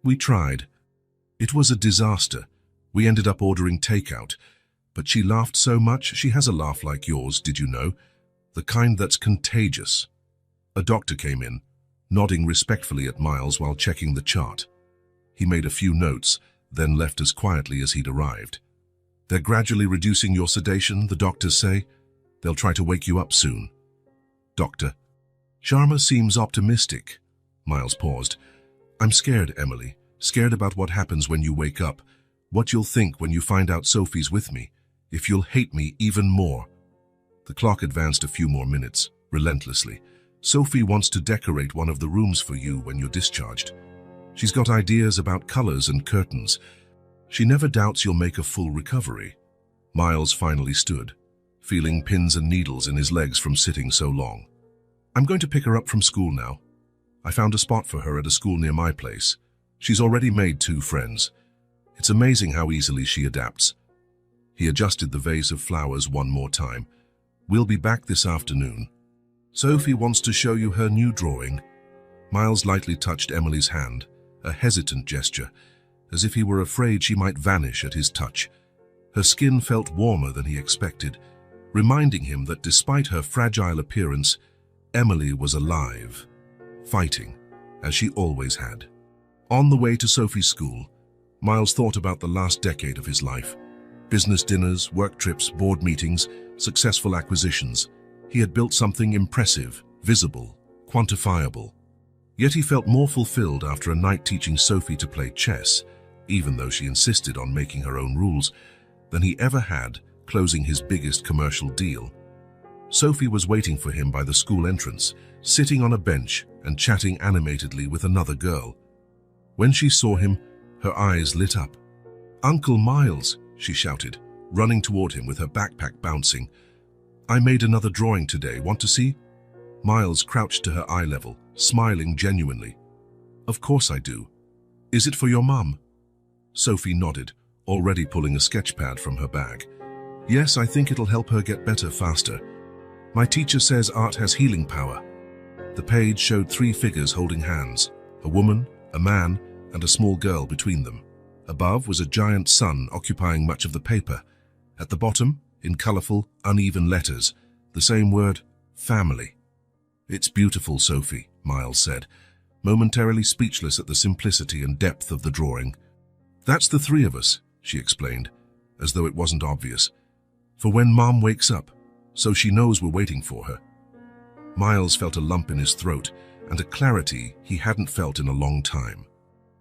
"We tried. It was a disaster. We ended up ordering takeout. But she laughed so much, she has a laugh like yours, did you know? The kind that's contagious." A doctor came in, nodding respectfully at Miles while checking the chart. He made a few notes, then left as quietly as he'd arrived. "They're gradually reducing your sedation, the doctors say. They'll try to wake you up soon." "Doctor." "Sharma seems optimistic." Miles paused. "I'm scared, Emily. Scared about what happens when you wake up. What you'll think when you find out Sophie's with me. If you'll hate me even more." The clock advanced a few more minutes, relentlessly. Sophie wants to decorate one of the rooms for you when you're discharged. She's got ideas about colors and curtains. She never doubts you'll make a full recovery. Miles finally stood, feeling pins and needles in his legs from sitting so long. I'm going to pick her up from school now. I found a spot for her at a school near my place. She's already made 2 friends. It's amazing how easily she adapts. He adjusted the vase of flowers one more time. We'll be back this afternoon. Sophie wants to show you her new drawing. Miles lightly touched Emily's hand, a hesitant gesture, as if he were afraid she might vanish at his touch. Her skin felt warmer than he expected, reminding him that despite her fragile appearance, Emily was alive, fighting, as she always had. On the way to Sophie's school, Miles thought about the last decade of his life. Business dinners, work trips, board meetings, successful acquisitions. He had built something impressive, visible, quantifiable. Yet he felt more fulfilled after a night teaching Sophie to play chess, even though she insisted on making her own rules, than he ever had closing his biggest commercial deal. Sophie was waiting for him by the school entrance, sitting on a bench and chatting animatedly with another girl. When she saw him, her eyes lit up. "Uncle Miles," she shouted, running toward him with her backpack bouncing. "I made another drawing today. Want to see?" Miles crouched to her eye level, smiling genuinely. "Of course I do. Is it for your mum?" Sophie nodded, already pulling a sketchpad from her bag. "Yes, I think it'll help her get better faster. My teacher says art has healing power." The page showed 3 figures holding hands, a woman, a man, and a small girl between them. Above was a giant sun occupying much of the paper. At the bottom, in colorful, uneven letters, the same word, family. "It's beautiful, Sophie," Miles said, momentarily speechless at the simplicity and depth of the drawing. "That's the 3 of us," she explained, as though it wasn't obvious. "For when Mom wakes up, so she knows we're waiting for her." Miles felt a lump in his throat and a clarity he hadn't felt in a long time.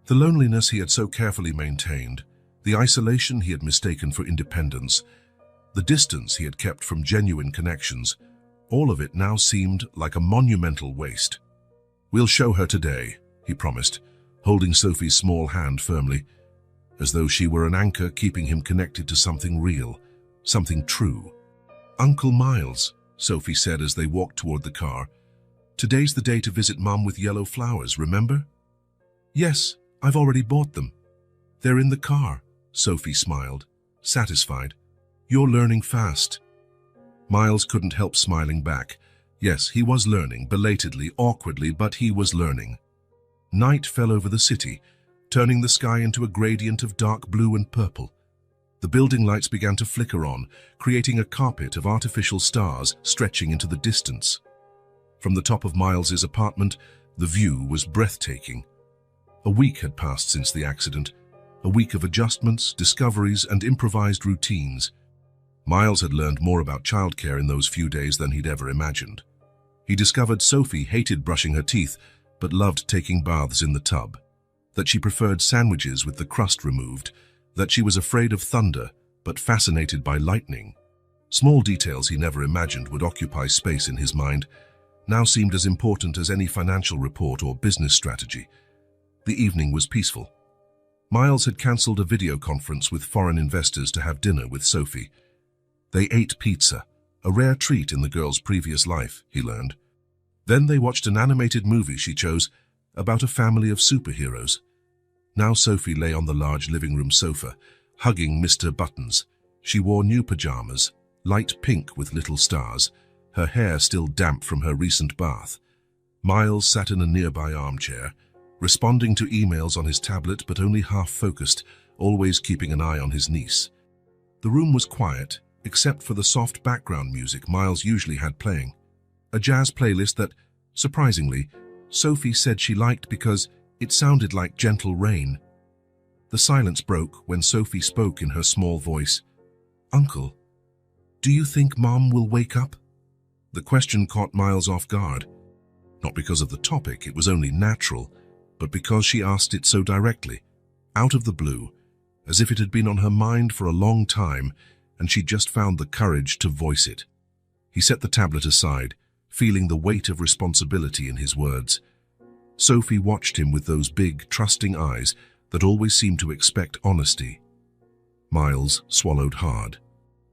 The loneliness he had so carefully maintained, the isolation he had mistaken for independence, the distance he had kept from genuine connections, all of it now seemed like a monumental waste. "We'll show her today," he promised, holding Sophie's small hand firmly, as though she were an anchor keeping him connected to something real, something true. "Uncle Miles," Sophie said as they walked toward the car, "today's the day to visit Mum with yellow flowers, remember?" "Yes, I've already bought them." "They're in the car," Sophie smiled, satisfied. "You're learning fast." Miles couldn't help smiling back. Yes, he was learning, belatedly, awkwardly, but he was learning. Night fell over the city, turning the sky into a gradient of dark blue and purple. The building lights began to flicker on, creating a carpet of artificial stars stretching into the distance. From the top of Miles's apartment, the view was breathtaking. A week had passed since the accident, a week of adjustments, discoveries, and improvised routines. Miles had learned more about childcare in those few days than he'd ever imagined. He discovered Sophie hated brushing her teeth, but loved taking baths in the tub, that she preferred sandwiches with the crust removed, that she was afraid of thunder, but fascinated by lightning. Small details he never imagined would occupy space in his mind now seemed as important as any financial report or business strategy. The evening was peaceful. Miles had cancelled a video conference with foreign investors to have dinner with Sophie. They ate pizza, a rare treat in the girl's previous life, he learned. Then they watched an animated movie she chose about a family of superheroes. Now Sophie lay on the large living room sofa, hugging Mr. Buttons. She wore new pajamas, light pink with little stars, her hair still damp from her recent bath. Miles sat in a nearby armchair, responding to emails on his tablet but only half-focused, always keeping an eye on his niece. The room was quiet, except for the soft background music Miles usually had playing. A jazz playlist that, surprisingly, Sophie said she liked because it sounded like gentle rain. The silence broke when Sophie spoke in her small voice. "Uncle, do you think Mom will wake up?" The question caught Miles off guard. Not because of the topic, it was only natural, but because she asked it so directly, out of the blue, as if it had been on her mind for a long time and she just found the courage to voice it. He set the tablet aside, feeling the weight of responsibility in his words. Sophie watched him with those big, trusting eyes that always seemed to expect honesty. Miles swallowed hard.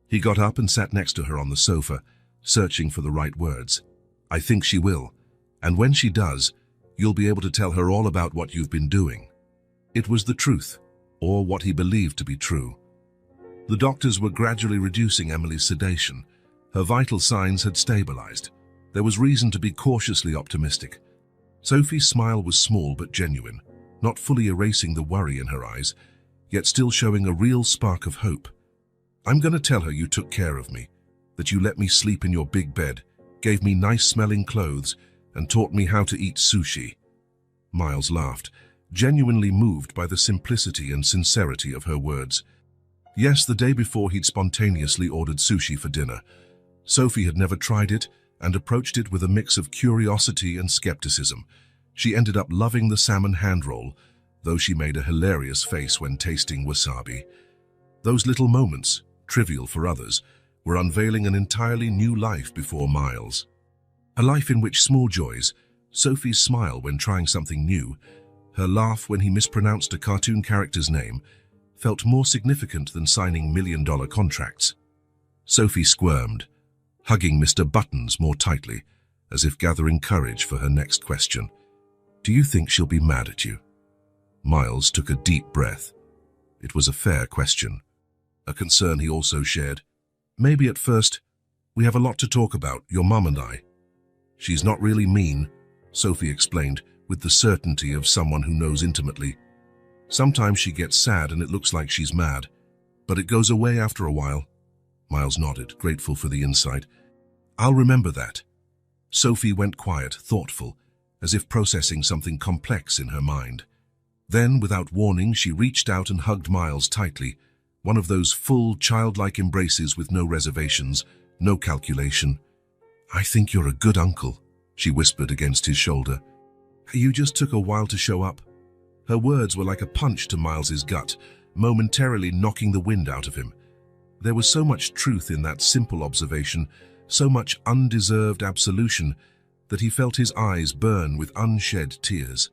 He got up and sat next to her on the sofa, searching for the right words. "I think she will, and when she does, you'll be able to tell her all about what you've been doing." It was the truth, or what he believed to be true. The doctors were gradually reducing Emily's sedation. Her vital signs had stabilized. There was reason to be cautiously optimistic. Sophie's smile was small but genuine, not fully erasing the worry in her eyes, yet still showing a real spark of hope. "I'm going to tell her you took care of me, that you let me sleep in your big bed, gave me nice-smelling clothes, and taught me how to eat sushi." Miles laughed, genuinely moved by the simplicity and sincerity of her words. Yes, the day before he'd spontaneously ordered sushi for dinner. Sophie had never tried it and approached it with a mix of curiosity and skepticism. She ended up loving the salmon hand roll, though she made a hilarious face when tasting wasabi. Those little moments, trivial for others, were unveiling an entirely new life before Miles. A life in which small joys, Sophie's smile when trying something new, her laugh when he mispronounced a cartoon character's name, felt more significant than signing million-dollar contracts. Sophie squirmed, hugging Mr. Buttons more tightly, as if gathering courage for her next question. "Do you think she'll be mad at you?" Miles took a deep breath. It was a fair question, a concern he also shared. "Maybe at first. We have a lot to talk about, your mum and I." "She's not really mean," Sophie explained, with the certainty of someone who knows intimately. "Sometimes she gets sad and it looks like she's mad, but it goes away after a while." Miles nodded, grateful for the insight. "I'll remember that." Sophie went quiet, thoughtful, as if processing something complex in her mind. Then, without warning, she reached out and hugged Miles tightly, one of those full, childlike embraces with no reservations, no calculation. "I think you're a good uncle," she whispered against his shoulder. "You just took a while to show up." Her words were like a punch to Miles's gut, momentarily knocking the wind out of him. There was so much truth in that simple observation, so much undeserved absolution, that he felt his eyes burn with unshed tears.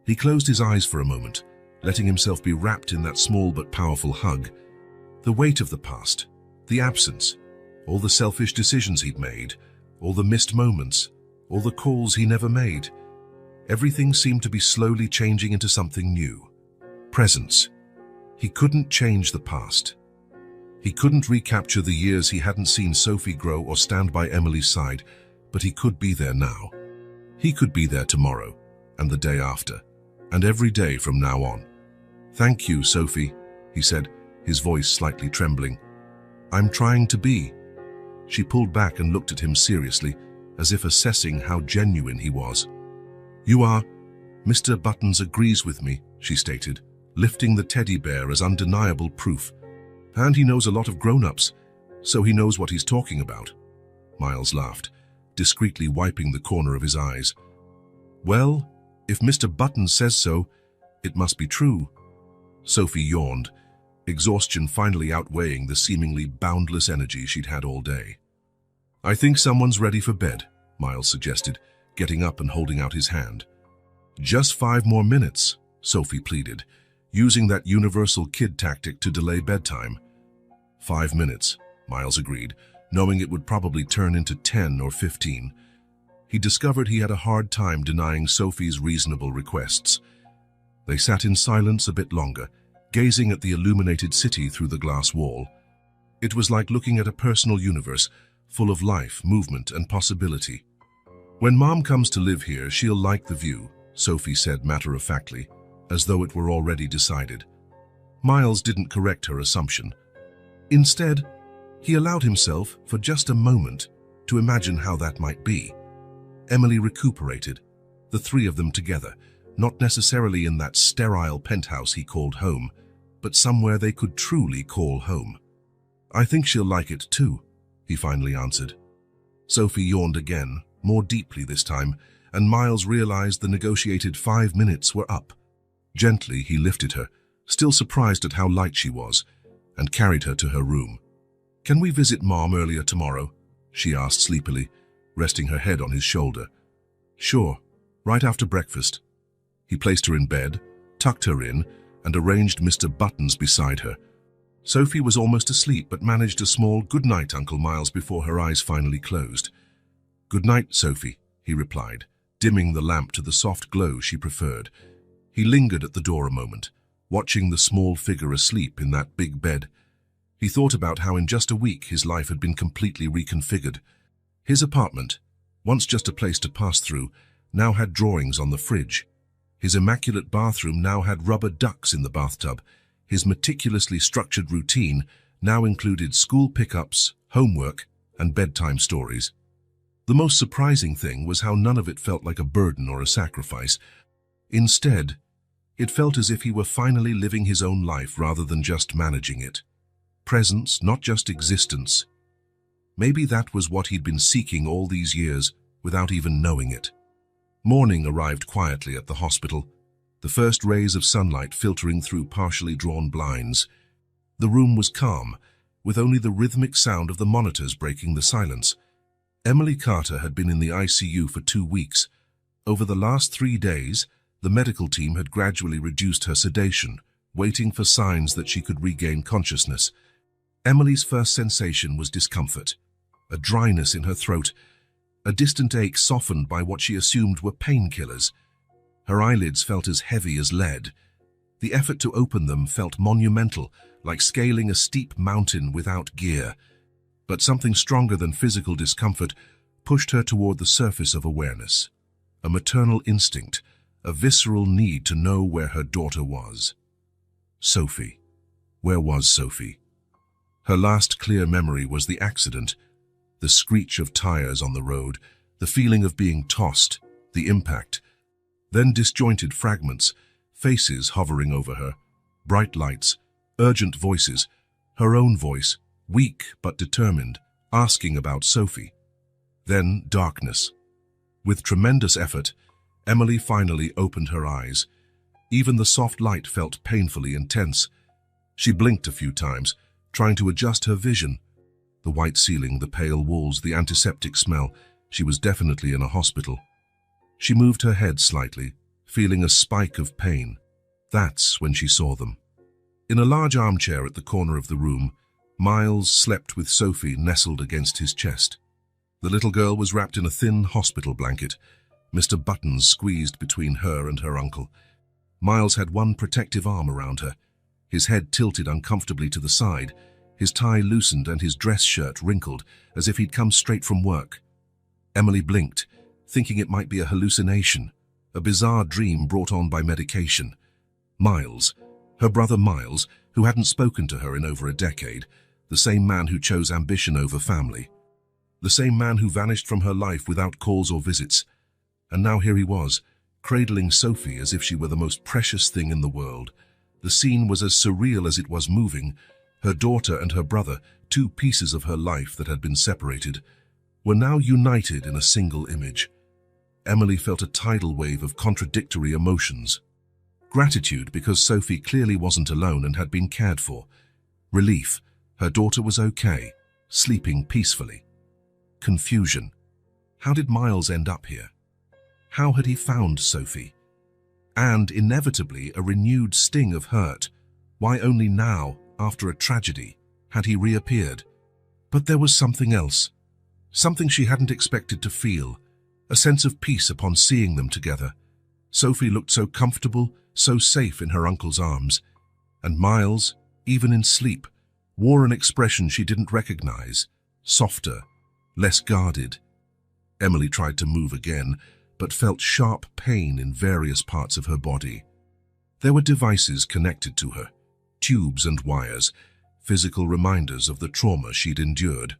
He closed his eyes for a moment, letting himself be wrapped in that small but powerful hug. The weight of the past, the absence, all the selfish decisions he'd made, all the missed moments, all the calls he never made. Everything seemed to be slowly changing into something new. Presence. He couldn't change the past. He couldn't recapture the years he hadn't seen Sophie grow or stand by Emily's side, but he could be there now. He could be there tomorrow, and the day after, and every day from now on. "Thank you, Sophie," he said, his voice slightly trembling. "I'm trying to be." She pulled back and looked at him seriously, as if assessing how genuine he was. "You are. Mr. Buttons agrees with me," she stated, lifting the teddy bear as undeniable proof. "And he knows a lot of grown-ups, so he knows what he's talking about." Miles laughed, discreetly wiping the corner of his eyes. "Well, if Mr. Buttons says so, it must be true." Sophie yawned, exhaustion finally outweighing the seemingly boundless energy she'd had all day. "I think someone's ready for bed," Miles suggested, getting up and holding out his hand. "Just 5 more minutes," Sophie pleaded, using that universal kid tactic to delay bedtime. 5 minutes, Miles agreed, knowing it would probably turn into 10 or 15. He discovered he had a hard time denying Sophie's reasonable requests. They sat in silence a bit longer, gazing at the illuminated city through the glass wall. It was like looking at a personal universe, full of life, movement, and possibility. "When Mom comes to live here, she'll like the view," Sophie said matter-of-factly, as though it were already decided. Miles didn't correct her assumption. Instead, he allowed himself, for just a moment, to imagine how that might be. Emily recuperated, the 3 of them together, not necessarily in that sterile penthouse he called home, but somewhere they could truly call home. "I think she'll like it too," he finally answered. Sophie yawned again, more deeply this time, and Miles realized the negotiated 5 minutes were up. Gently, he lifted her, still surprised at how light she was, and carried her to her room. "Can we visit Mom earlier tomorrow?" she asked sleepily, resting her head on his shoulder. Sure, right after breakfast. He placed her in bed, tucked her in, and arranged Mr. Buttons beside her. Sophie was almost asleep but managed a small "Good night, Uncle Miles" before her eyes finally closed. "Good night, Sophie," he replied, dimming the lamp to the soft glow she preferred. He lingered at the door a moment, watching the small figure asleep in that big bed. He thought about how in just a week his life had been completely reconfigured. His apartment, once just a place to pass through, now had drawings on the fridge. His immaculate bathroom now had rubber ducks in the bathtub. His meticulously structured routine now included school pickups, homework, and bedtime stories. The most surprising thing was how none of it felt like a burden or a sacrifice. Instead, it felt as if he were finally living his own life rather than just managing it. Presence, not just existence. Maybe that was what he'd been seeking all these years without even knowing it. Morning arrived quietly at the hospital, the first rays of sunlight filtering through partially drawn blinds. The room was calm, with only the rhythmic sound of the monitors breaking the silence. Emily Carter had been in the ICU for 2 weeks. Over the last 3 days, the medical team had gradually reduced her sedation, waiting for signs that she could regain consciousness. Emily's first sensation was discomfort, a dryness in her throat, a distant ache softened by what she assumed were painkillers. Her eyelids felt as heavy as lead. The effort to open them felt monumental, like scaling a steep mountain without gear. But something stronger than physical discomfort pushed her toward the surface of awareness. A maternal instinct, a visceral need to know where her daughter was. Sophie. Where was Sophie? Her last clear memory was the accident, the screech of tires on the road, the feeling of being tossed, the impact. Then disjointed fragments, faces hovering over her, bright lights, urgent voices, her own voice, weak but determined, asking about Sophie. Then darkness. With tremendous effort, Emily finally opened her eyes. Even the soft light felt painfully intense. She blinked a few times, trying to adjust her vision. The white ceiling, the pale walls, the antiseptic smell. She was definitely in a hospital. She moved her head slightly, feeling a spike of pain. That's when she saw them. In a large armchair at the corner of the room, Miles slept with Sophie nestled against his chest. The little girl was wrapped in a thin hospital blanket, Mr. Buttons squeezed between her and her uncle. Miles had one protective arm around her, his head tilted uncomfortably to the side, his tie loosened and his dress shirt wrinkled, as if he'd come straight from work. Emily blinked, thinking it might be a hallucination, a bizarre dream brought on by medication. Miles, her brother Miles, who hadn't spoken to her in over a decade, the same man who chose ambition over family, the same man who vanished from her life without calls or visits. And now here he was, cradling Sophie as if she were the most precious thing in the world. The scene was as surreal as it was moving. Her daughter and her brother, 2 pieces of her life that had been separated, were now united in a single image. Emily felt a tidal wave of contradictory emotions. Gratitude because Sophie clearly wasn't alone and had been cared for. Relief, her daughter was okay, sleeping peacefully. Confusion. How did Miles end up here? How had he found Sophie? And, inevitably, a renewed sting of hurt. Why only now, after a tragedy, had he reappeared? But there was something else. Something she hadn't expected to feel. A sense of peace upon seeing them together. Sophie looked so comfortable, so safe in her uncle's arms. And Miles, even in sleep, wore an expression she didn't recognize. Softer, less guarded. Emily tried to move again, but felt sharp pain in various parts of her body. There were devices connected to her, tubes and wires, physical reminders of the trauma she'd endured.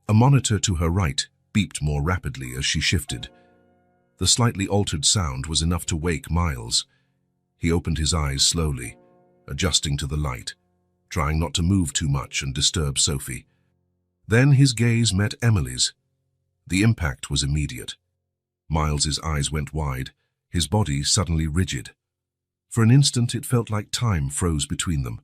A monitor to her right beeped more rapidly as she shifted. The slightly altered sound was enough to wake Miles. He opened his eyes slowly, adjusting to the light, trying not to move too much and disturb Sophie. Then his gaze met Emily's. The impact was immediate. Miles's eyes went wide, his body suddenly rigid. For an instant it felt like time froze between them.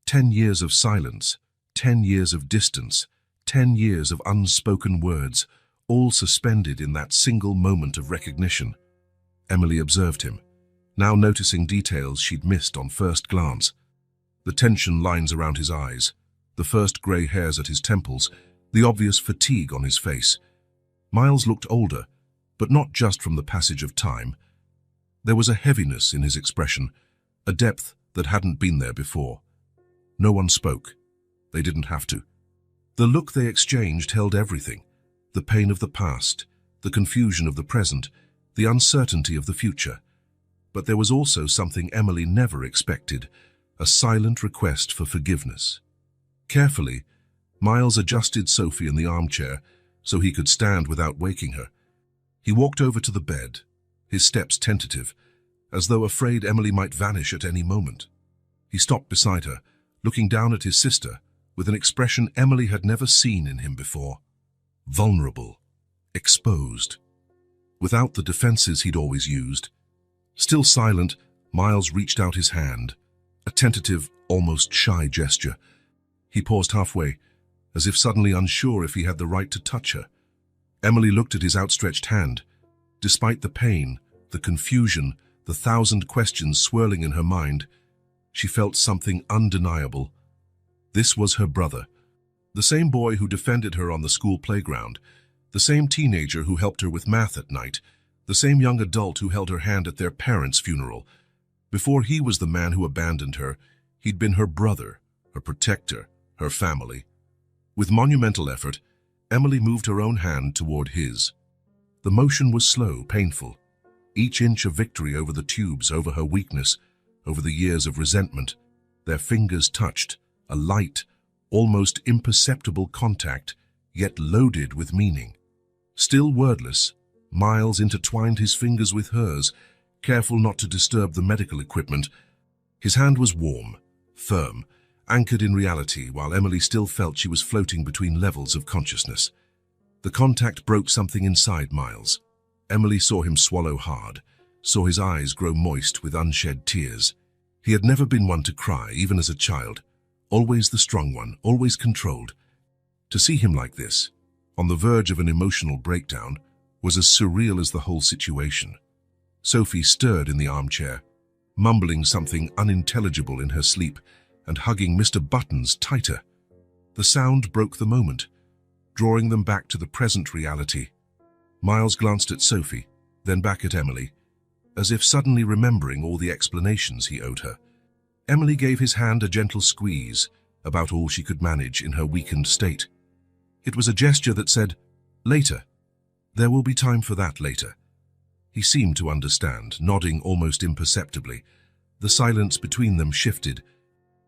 10 years of silence, 10 years of distance, 10 years of unspoken words, all suspended in that single moment of recognition. Emily observed him, now noticing details she'd missed on first glance. The tension lines around his eyes, the first grey hairs at his temples, the obvious fatigue on his face. Miles looked older, but not just from the passage of time. There was a heaviness in his expression, a depth that hadn't been there before. No one spoke. They didn't have to. The look they exchanged held everything: the pain of the past, the confusion of the present, the uncertainty of the future. But there was also something Emily never expected, a silent request for forgiveness. Carefully, Miles adjusted Sophie in the armchair so he could stand without waking her. He walked over to the bed, his steps tentative, as though afraid Emily might vanish at any moment. He stopped beside her, looking down at his sister with an expression Emily had never seen in him before. Vulnerable, exposed, without the defenses he'd always used. Still silent, Miles reached out his hand, a tentative, almost shy gesture. He paused halfway, as if suddenly unsure if he had the right to touch her. Emily looked at his outstretched hand. Despite the pain, the confusion, the thousand questions swirling in her mind, she felt something undeniable. This was her brother, the same boy who defended her on the school playground, the same teenager who helped her with math at night, the same young adult who held her hand at their parents' funeral. Before he was the man who abandoned her, he'd been her brother, her protector, her family. With monumental effort, Emily moved her own hand toward his. The motion was slow, painful. Each inch of victory over the tubes, over her weakness, over the years of resentment. Their fingers touched, a light, almost imperceptible contact, yet loaded with meaning. Still wordless, Miles intertwined his fingers with hers, careful not to disturb the medical equipment. His hand was warm, firm, anchored in reality, while Emily still felt she was floating between levels of consciousness. The contact broke something inside Miles. Emily saw him swallow hard, saw his eyes grow moist with unshed tears. He had never been one to cry, even as a child. Always the strong one, always controlled. To see him like this, on the verge of an emotional breakdown, was as surreal as the whole situation. Sophie stirred in the armchair, mumbling something unintelligible in her sleep and hugging Mr. Buttons tighter. The sound broke the moment, drawing them back to the present reality. Miles glanced at Sophie, then back at Emily, as if suddenly remembering all the explanations he owed her. Emily gave his hand a gentle squeeze, about all she could manage in her weakened state. It was a gesture that said, "Later. There will be time for that later." He seemed to understand, nodding almost imperceptibly. The silence between them shifted.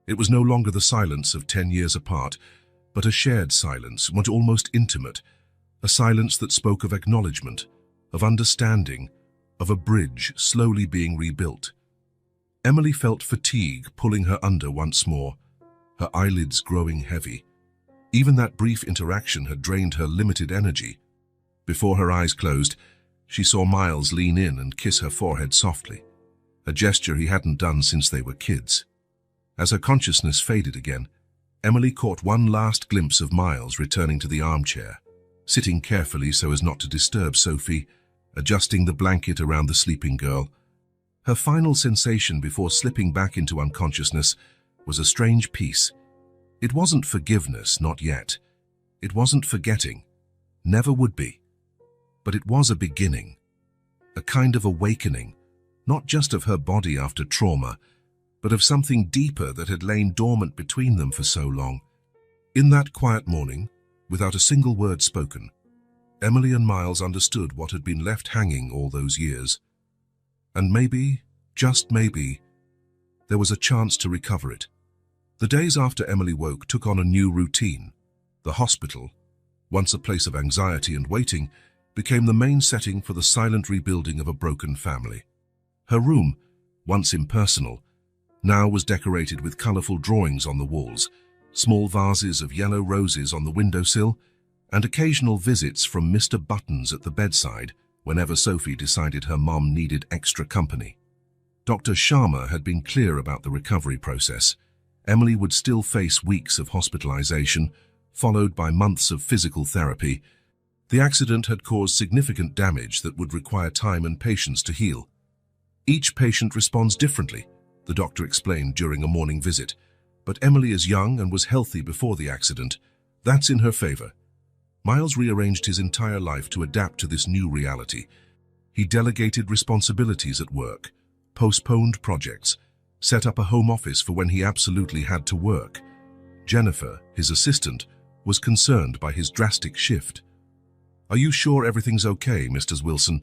It was no longer the silence of 10 years apart, but a shared silence, one almost intimate, a silence that spoke of acknowledgement, of understanding, of a bridge slowly being rebuilt. Emily felt fatigue pulling her under once more, her eyelids growing heavy. Even that brief interaction had drained her limited energy. Before her eyes closed, she saw Miles lean in and kiss her forehead softly, a gesture he hadn't done since they were kids. As her consciousness faded again, Emily caught one last glimpse of Miles returning to the armchair, sitting carefully so as not to disturb Sophie, adjusting the blanket around the sleeping girl. Her final sensation before slipping back into unconsciousness was a strange peace. It wasn't forgiveness, not yet. It wasn't forgetting. Never would be. But it was a beginning, a kind of awakening, not just of her body after trauma, but of something deeper that had lain dormant between them for so long. In that quiet morning, without a single word spoken, Emily and Miles understood what had been left hanging all those years. And maybe, just maybe, there was a chance to recover it. The days after Emily woke took on a new routine. The hospital, once a place of anxiety and waiting, became the main setting for the silent rebuilding of a broken family. Her room, once impersonal, now was decorated with colorful drawings on the walls, small vases of yellow roses on the windowsill, and occasional visits from Mr. Buttons at the bedside whenever Sophie decided her mom needed extra company. Dr. Sharma had been clear about the recovery process. Emily would still face weeks of hospitalization, followed by months of physical therapy. The accident had caused significant damage that would require time and patience to heal. Each patient responds differently, the doctor explained during a morning visit. But Emily is young and was healthy before the accident. That's in her favor. Miles rearranged his entire life to adapt to this new reality. He delegated responsibilities at work, postponed projects, set up a home office for when he absolutely had to work. Jennifer, his assistant, was concerned by his drastic shift. "Are you sure everything's okay, Mr. Wilson?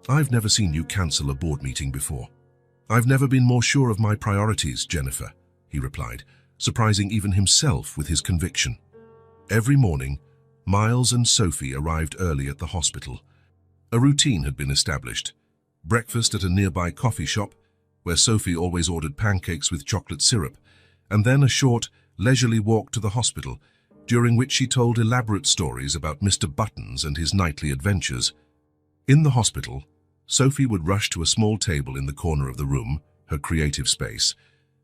I've never seen you cancel a board meeting before." "I've never been more sure of my priorities, Jennifer," he replied, surprising even himself with his conviction. Every morning, Miles and Sophie arrived early at the hospital. A routine had been established. Breakfast at a nearby coffee shop, where Sophie always ordered pancakes with chocolate syrup, and then a short, leisurely walk to the hospital, during which she told elaborate stories about Mr. Buttons and his nightly adventures. In the hospital, Sophie would rush to a small table in the corner of the room, her creative space,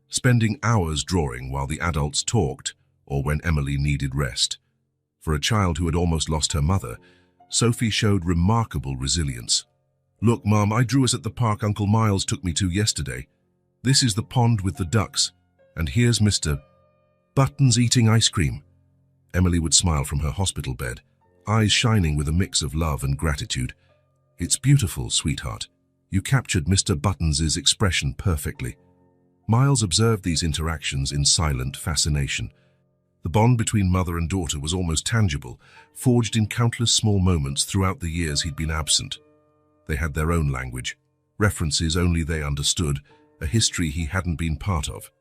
spending hours drawing while the adults talked or when Emily needed rest. For a child who had almost lost her mother, Sophie showed remarkable resilience. "Look, Mom, I drew us at the park Uncle Miles took me to yesterday. This is the pond with the ducks, and here's Mr. Buttons eating ice cream." Emily would smile from her hospital bed, eyes shining with a mix of love and gratitude. "It's beautiful, sweetheart. You captured Mr. Buttons's expression perfectly." Miles observed these interactions in silent fascination. The bond between mother and daughter was almost tangible, forged in countless small moments throughout the years he'd been absent. They had their own language, references only they understood, a history he hadn't been part of.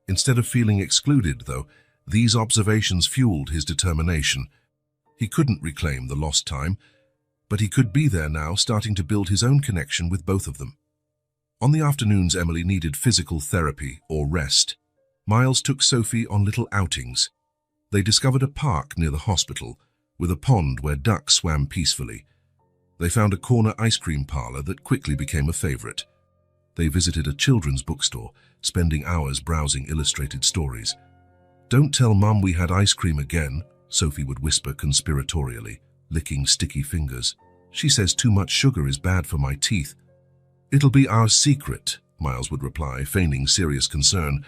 Instead of feeling excluded, though, these observations fueled his determination. He couldn't reclaim the lost time, but he could be there now, starting to build his own connection with both of them. On the afternoons Emily needed physical therapy or rest, Miles took Sophie on little outings. They discovered a park near the hospital, with a pond where ducks swam peacefully. They found a corner ice cream parlor that quickly became a favorite. They visited a children's bookstore, spending hours browsing illustrated stories. "Don't tell Mum we had ice cream again," Sophie would whisper conspiratorially, licking sticky fingers. "She says too much sugar is bad for my teeth." "It'll be our secret," Miles would reply, feigning serious concern,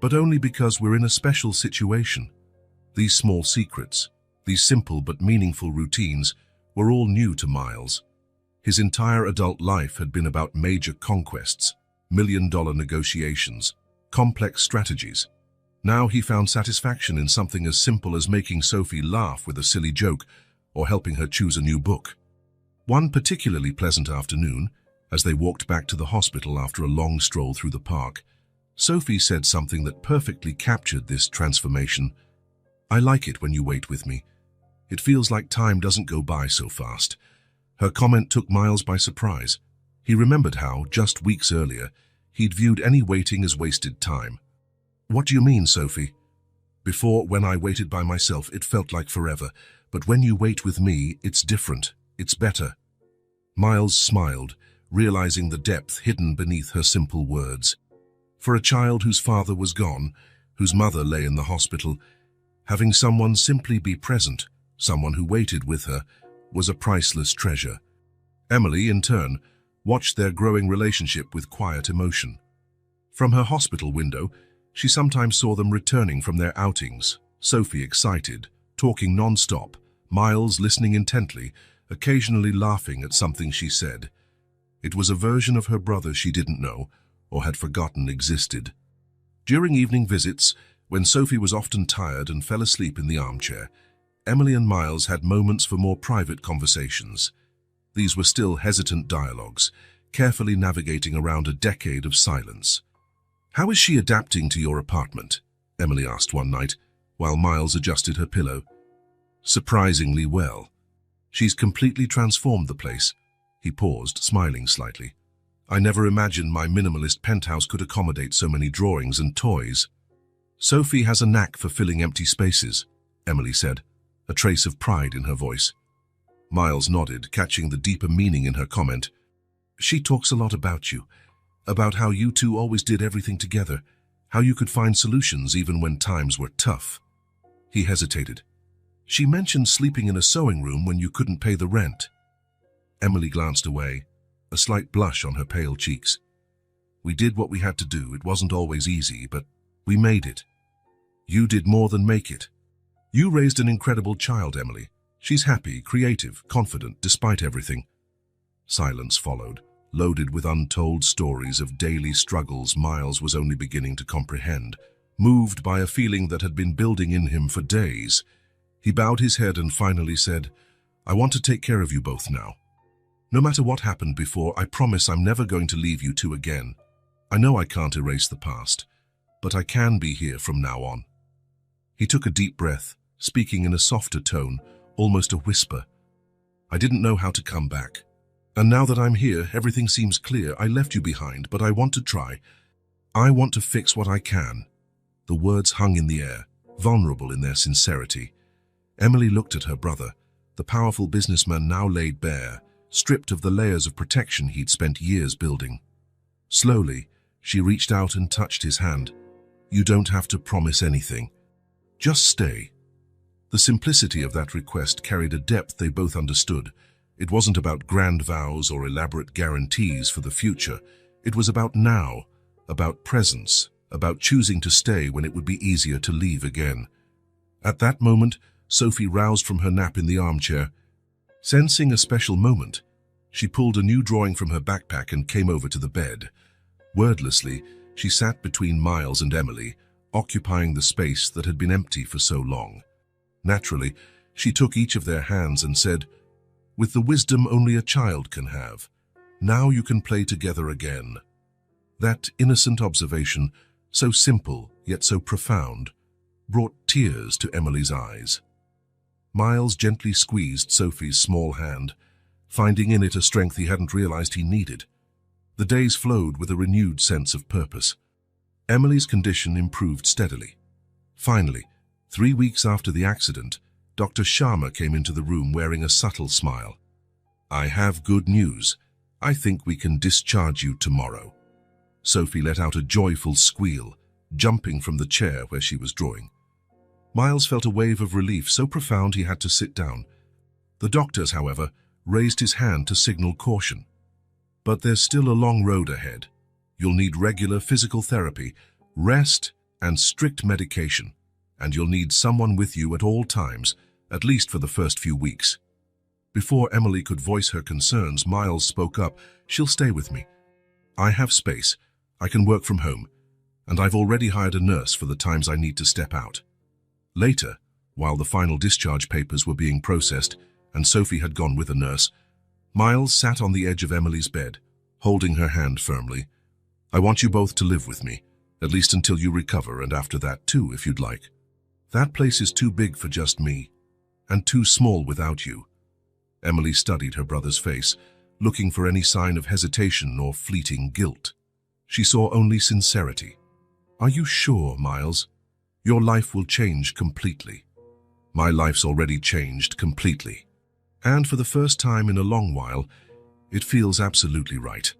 "but only because we're in a special situation." These small secrets, these simple but meaningful routines, were all new to Miles. His entire adult life had been about major conquests, million-dollar negotiations, complex strategies. Now he found satisfaction in something as simple as making Sophie laugh with a silly joke or helping her choose a new book. One particularly pleasant afternoon, as they walked back to the hospital after a long stroll through the park, Sophie said something that perfectly captured this transformation. "I like it when you wait with me. It feels like time doesn't go by so fast." Her comment took Miles by surprise. He remembered how, just weeks earlier, he'd viewed any waiting as wasted time. "What do you mean, Sophie?" "Before, when I waited by myself, it felt like forever. But when you wait with me, it's different. It's better." Miles smiled, realizing the depth hidden beneath her simple words. For a child whose father was gone, whose mother lay in the hospital, having someone simply be present, someone who waited with her, was a priceless treasure. Emily, in turn, watched their growing relationship with quiet emotion. From her hospital window, she sometimes saw them returning from their outings, Sophie excited, talking non-stop, Miles listening intently, occasionally laughing at something she said. It was a version of her brother she didn't know or had forgotten existed. During evening visits, when Sophie was often tired and fell asleep in the armchair, Emily and Miles had moments for more private conversations. These were still hesitant dialogues, carefully navigating around a decade of silence. "How is she adapting to your apartment?" Emily asked one night, while Miles adjusted her pillow. "Surprisingly well. She's completely transformed the place." He paused, smiling slightly. "I never imagined my minimalist penthouse could accommodate so many drawings and toys." "Sophie has a knack for filling empty spaces," Emily said, a trace of pride in her voice. Miles nodded, catching the deeper meaning in her comment. "She talks a lot about you, about how you two always did everything together, how you could find solutions even when times were tough." He hesitated. She mentioned sleeping in a sewing room when you couldn't pay the rent. Emily glanced away, a slight blush on her pale cheeks. We did what we had to do. It wasn't always easy, but we made it. You did more than make it. You raised an incredible child, Emily. She's happy, creative, confident, despite everything. Silence followed, loaded with untold stories of daily struggles Miles was only beginning to comprehend. Moved by a feeling that had been building in him for days, he bowed his head and finally said, I want to take care of you both now. No matter what happened before, I promise I'm never going to leave you two again. I know I can't erase the past, but I can be here from now on. He took a deep breath, speaking in a softer tone, almost a whisper. I didn't know how to come back. And now that I'm here, everything seems clear. I left you behind, but I want to try. I want to fix what I can. The words hung in the air, vulnerable in their sincerity. Emily looked at her brother, the powerful businessman now laid bare, stripped of the layers of protection he'd spent years building. Slowly, she reached out and touched his hand. You don't have to promise anything. Just stay. The simplicity of that request carried a depth they both understood. It wasn't about grand vows or elaborate guarantees for the future. It was about now, about presence, about choosing to stay when it would be easier to leave again. At that moment, Sophie roused from her nap in the armchair. Sensing a special moment, she pulled a new drawing from her backpack and came over to the bed. Wordlessly, she sat between Miles and Emily, occupying the space that had been empty for so long. Naturally, she took each of their hands and said, with the wisdom only a child can have, now you can play together again. That innocent observation, so simple yet so profound, brought tears to Emily's eyes. Miles gently squeezed Sophie's small hand, finding in it a strength he hadn't realized he needed. The days flowed with a renewed sense of purpose. Emily's condition improved steadily. Finally, 3 weeks after the accident, Dr. Sharma came into the room wearing a subtle smile. I have good news. I think we can discharge you tomorrow. Sophie let out a joyful squeal, jumping from the chair where she was drawing. Miles felt a wave of relief so profound he had to sit down. The doctors, however, raised his hand to signal caution. But there's still a long road ahead. You'll need regular physical therapy, rest, and strict medication. And you'll need someone with you at all times, at least for the first few weeks. Before Emily could voice her concerns, Miles spoke up. She'll stay with me. I have space. I can work from home. And I've already hired a nurse for the times I need to step out. Later, while the final discharge papers were being processed and Sophie had gone with a nurse, Miles sat on the edge of Emily's bed, holding her hand firmly. I want you both to live with me, at least until you recover, and after that too, if you'd like. That place is too big for just me, and too small without you. Emily studied her brother's face, looking for any sign of hesitation or fleeting guilt. She saw only sincerity. Are you sure, Miles? Your life will change completely. My life's already changed completely. And for the first time in a long while, it feels absolutely right.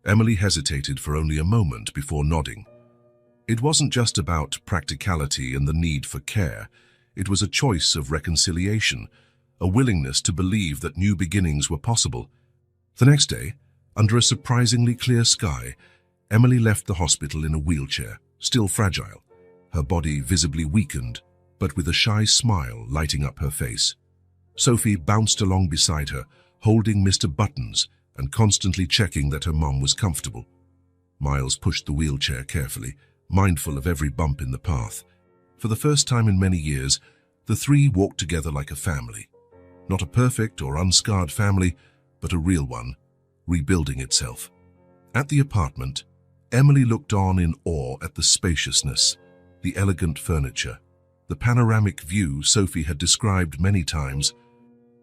Emily hesitated for only a moment before nodding. It wasn't just about practicality and the need for care. It was a choice of reconciliation, a willingness to believe that new beginnings were possible. The next day, under a surprisingly clear sky, Emily left the hospital in a wheelchair, still fragile, her body visibly weakened, but with a shy smile lighting up her face. Sophie bounced along beside her, holding Mr. Buttons and constantly checking that her mum was comfortable. Miles pushed the wheelchair carefully, mindful of every bump in the path. For the first time in many years, the three walked together like a family. Not a perfect or unscarred family, but a real one, rebuilding itself. At the apartment, Emily looked on in awe at the spaciousness, the elegant furniture, the panoramic view Sophie had described many times.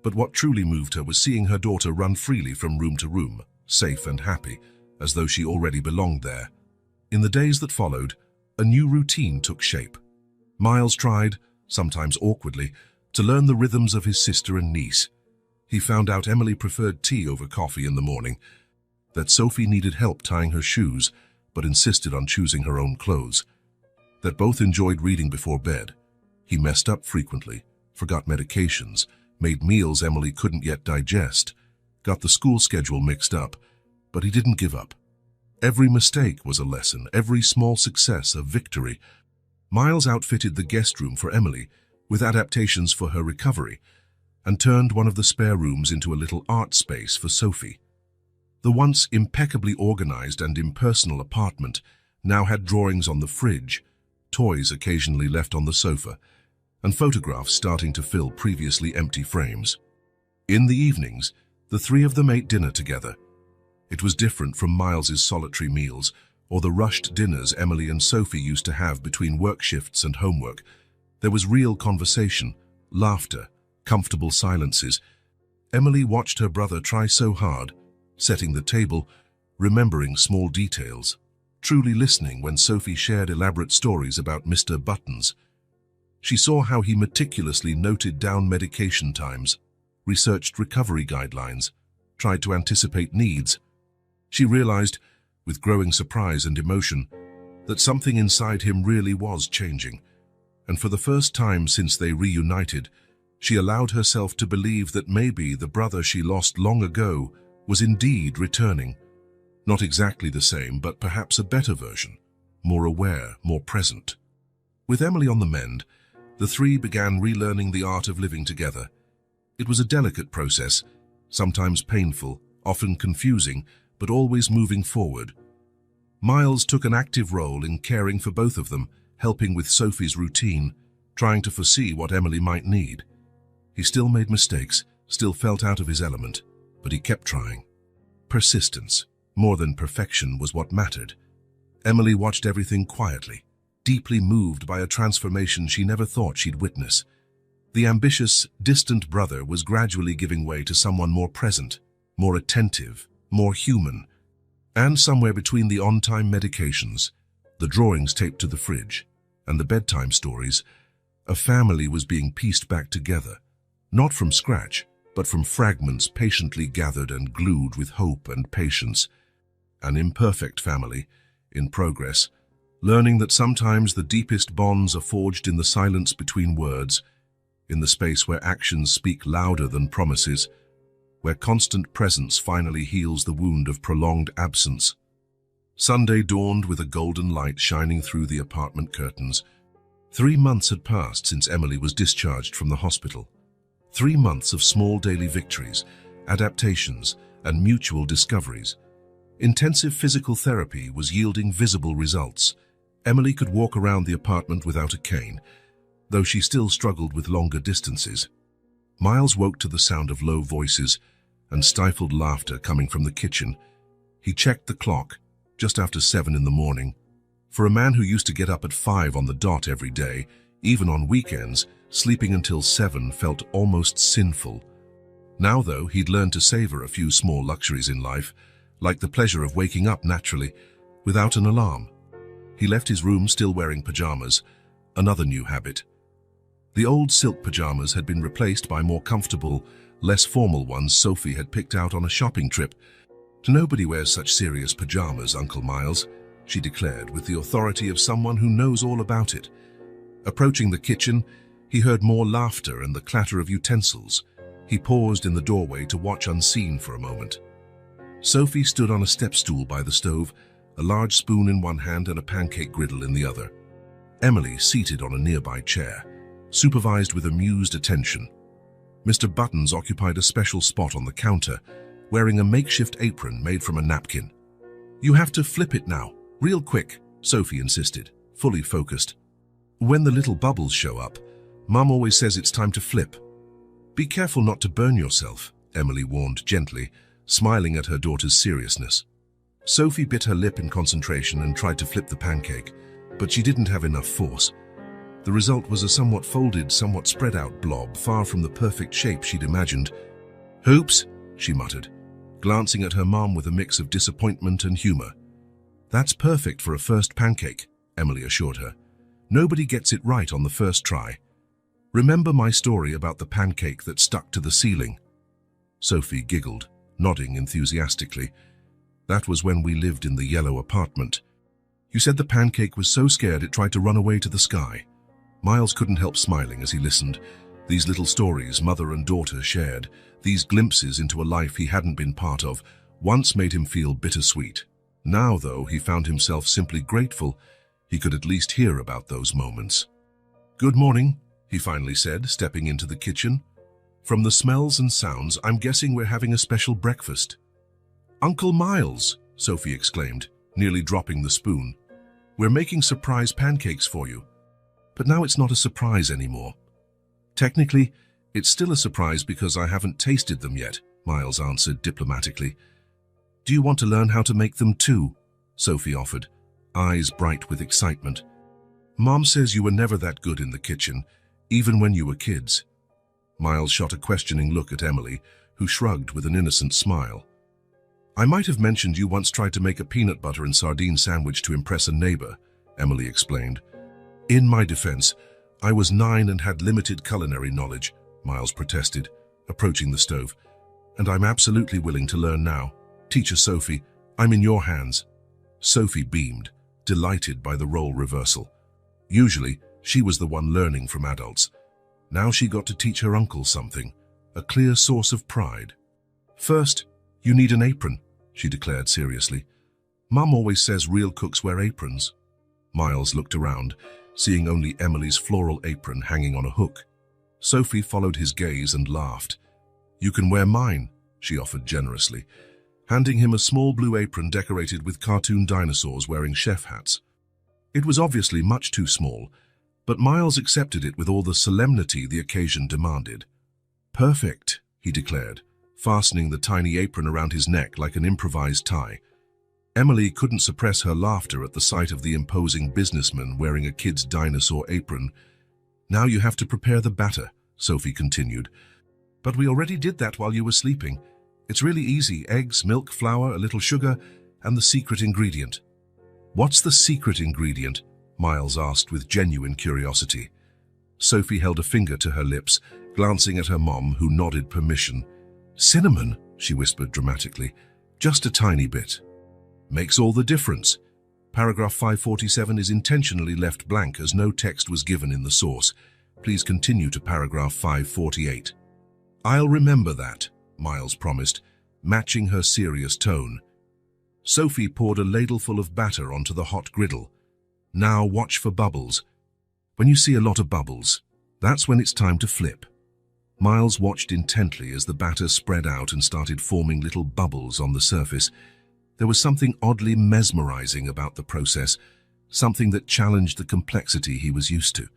But what truly moved her was seeing her daughter run freely from room to room, safe and happy, as though she already belonged there. In the days that followed, a new routine took shape. Miles tried, sometimes awkwardly, to learn the rhythms of his sister and niece. He found out Emily preferred tea over coffee in the morning, that Sophie needed help tying her shoes, but insisted on choosing her own clothes, that both enjoyed reading before bed, He messed up frequently, forgot medications, made meals Emily couldn't yet digest, got the school schedule mixed up, but he didn't give up. Every mistake was a lesson, every small success a victory. Miles outfitted the guest room for Emily with adaptations for her recovery and turned one of the spare rooms into a little art space for Sophie. The once impeccably organized and impersonal apartment now had drawings on the fridge, toys occasionally left on the sofa, and photographs starting to fill previously empty frames. In the evenings, the three of them ate dinner together. It was different from Miles's solitary meals or the rushed dinners Emily and Sophie used to have between work shifts and homework. There was real conversation, laughter, comfortable silences. Emily watched her brother try so hard, setting the table, remembering small details, truly listening when Sophie shared elaborate stories about Mr. Buttons. She saw how he meticulously noted down medication times, researched recovery guidelines, tried to anticipate needs. She realized, with growing surprise and emotion, that something inside him really was changing, and for the first time since they reunited, she allowed herself to believe that maybe the brother she lost long ago was indeed returning. Not exactly the same, but perhaps a better version, more aware, more present. With Emily on the mend, the three began relearning the art of living together. It was a delicate process, sometimes painful, often confusing, but always moving forward. Miles took an active role in caring for both of them, helping with Sophie's routine, trying to foresee what Emily might need. He still made mistakes, still felt out of his element, but he kept trying. Persistence, more than perfection, was what mattered. Emily watched everything quietly, deeply moved by a transformation she never thought she'd witness. The ambitious, distant brother was gradually giving way to someone more present, more attentive, more human. And somewhere between the on-time medications, the drawings taped to the fridge, and the bedtime stories, a family was being pieced back together, not from scratch, but from fragments patiently gathered and glued with hope and patience. An imperfect family, in progress, learning that sometimes the deepest bonds are forged in the silence between words, in the space where actions speak louder than promises, where constant presence finally heals the wound of prolonged absence. Sunday dawned with a golden light shining through the apartment curtains. 3 months had passed since Emily was discharged from the hospital. 3 months of small daily victories, adaptations, and mutual discoveries. Intensive physical therapy was yielding visible results. Emily could walk around the apartment without a cane, though she still struggled with longer distances. Miles woke to the sound of low voices and stifled laughter coming from the kitchen. He checked the clock, just after 7 in the morning. For a man who used to get up at 5 on the dot every day, even on weekends, sleeping until 7 felt almost sinful. Now, though, he'd learned to savor a few small luxuries in life, like the pleasure of waking up naturally, without an alarm. He left his room still wearing pajamas, another new habit. The old silk pajamas had been replaced by more comfortable, less formal ones Sophie had picked out on a shopping trip. "Nobody wears such serious pajamas, Uncle Miles," she declared with the authority of someone who knows all about it. Approaching the kitchen, he heard more laughter and the clatter of utensils. He paused in the doorway to watch unseen for a moment. Sophie stood on a step stool by the stove, a large spoon in one hand and a pancake griddle in the other. Emily, seated on a nearby chair, supervised with amused attention. Mr. Buttons occupied a special spot on the counter, wearing a makeshift apron made from a napkin. "You have to flip it now, real quick," Sophie insisted, fully focused. "When the little bubbles show up, Mum always says it's time to flip." "Be careful not to burn yourself," Emily warned gently, smiling at her daughter's seriousness. Sophie bit her lip in concentration and tried to flip the pancake, but she didn't have enough force. The result was a somewhat folded, somewhat spread out blob, far from the perfect shape she'd imagined. "Oops," she muttered, glancing at her mom with a mix of disappointment and humor. "That's perfect for a first pancake," Emily assured her. "Nobody gets it right on the first try. Remember my story about the pancake that stuck to the ceiling?" Sophie giggled, nodding enthusiastically. "That was when we lived in the yellow apartment. You said the pancake was so scared it tried to run away to the sky." Miles couldn't help smiling as he listened. These little stories mother and daughter shared, these glimpses into a life he hadn't been part of, once made him feel bittersweet. Now, though, he found himself simply grateful he could at least hear about those moments. "Good morning," he finally said, stepping into the kitchen. "From the smells and sounds, I'm guessing we're having a special breakfast." "Uncle Miles," Sophie exclaimed, nearly dropping the spoon. "We're making surprise pancakes for you." "But now it's not a surprise anymore." "Technically, it's still a surprise because I haven't tasted them yet," Miles answered diplomatically. "Do you want to learn how to make them too?" Sophie offered, eyes bright with excitement. "Mom says you were never that good in the kitchen, even when you were kids." Miles shot a questioning look at Emily, who shrugged with an innocent smile. "I might have mentioned you once tried to make a peanut butter and sardine sandwich to impress a neighbor," Emily explained. "In my defense, I was 9 and had limited culinary knowledge," Miles protested, approaching the stove. "And I'm absolutely willing to learn now. Teacher Sophie, I'm in your hands." Sophie beamed, delighted by the role reversal. Usually, she was the one learning from adults. Now she got to teach her uncle something, a clear source of pride. "First, you need an apron," she declared seriously. "Mum always says real cooks wear aprons." Miles looked around, seeing only Emily's floral apron hanging on a hook. Sophie followed his gaze and laughed. "You can wear mine," she offered generously, handing him a small blue apron decorated with cartoon dinosaurs wearing chef hats. It was obviously much too small, but Miles accepted it with all the solemnity the occasion demanded. "Perfect," he declared, fastening the tiny apron around his neck like an improvised tie. Emily couldn't suppress her laughter at the sight of the imposing businessman wearing a kid's dinosaur apron. "Now you have to prepare the batter," Sophie continued. "But we already did that while you were sleeping. It's really easy: eggs, milk, flour, a little sugar, and the secret ingredient." "What's the secret ingredient?" Miles asked with genuine curiosity. Sophie held a finger to her lips, glancing at her mom, who nodded permission. "Cinnamon," she whispered dramatically. "Just a tiny bit." "Makes all the difference." Paragraph 547 is intentionally left blank as no text was given in the source. Please continue to paragraph 548. "I'll remember that," Miles promised, matching her serious tone. Sophie poured a ladleful of batter onto the hot griddle. "Now watch for bubbles. When you see a lot of bubbles, that's when it's time to flip." Miles watched intently as the batter spread out and started forming little bubbles on the surface. There was something oddly mesmerizing about the process, something that challenged the complexity he was used to.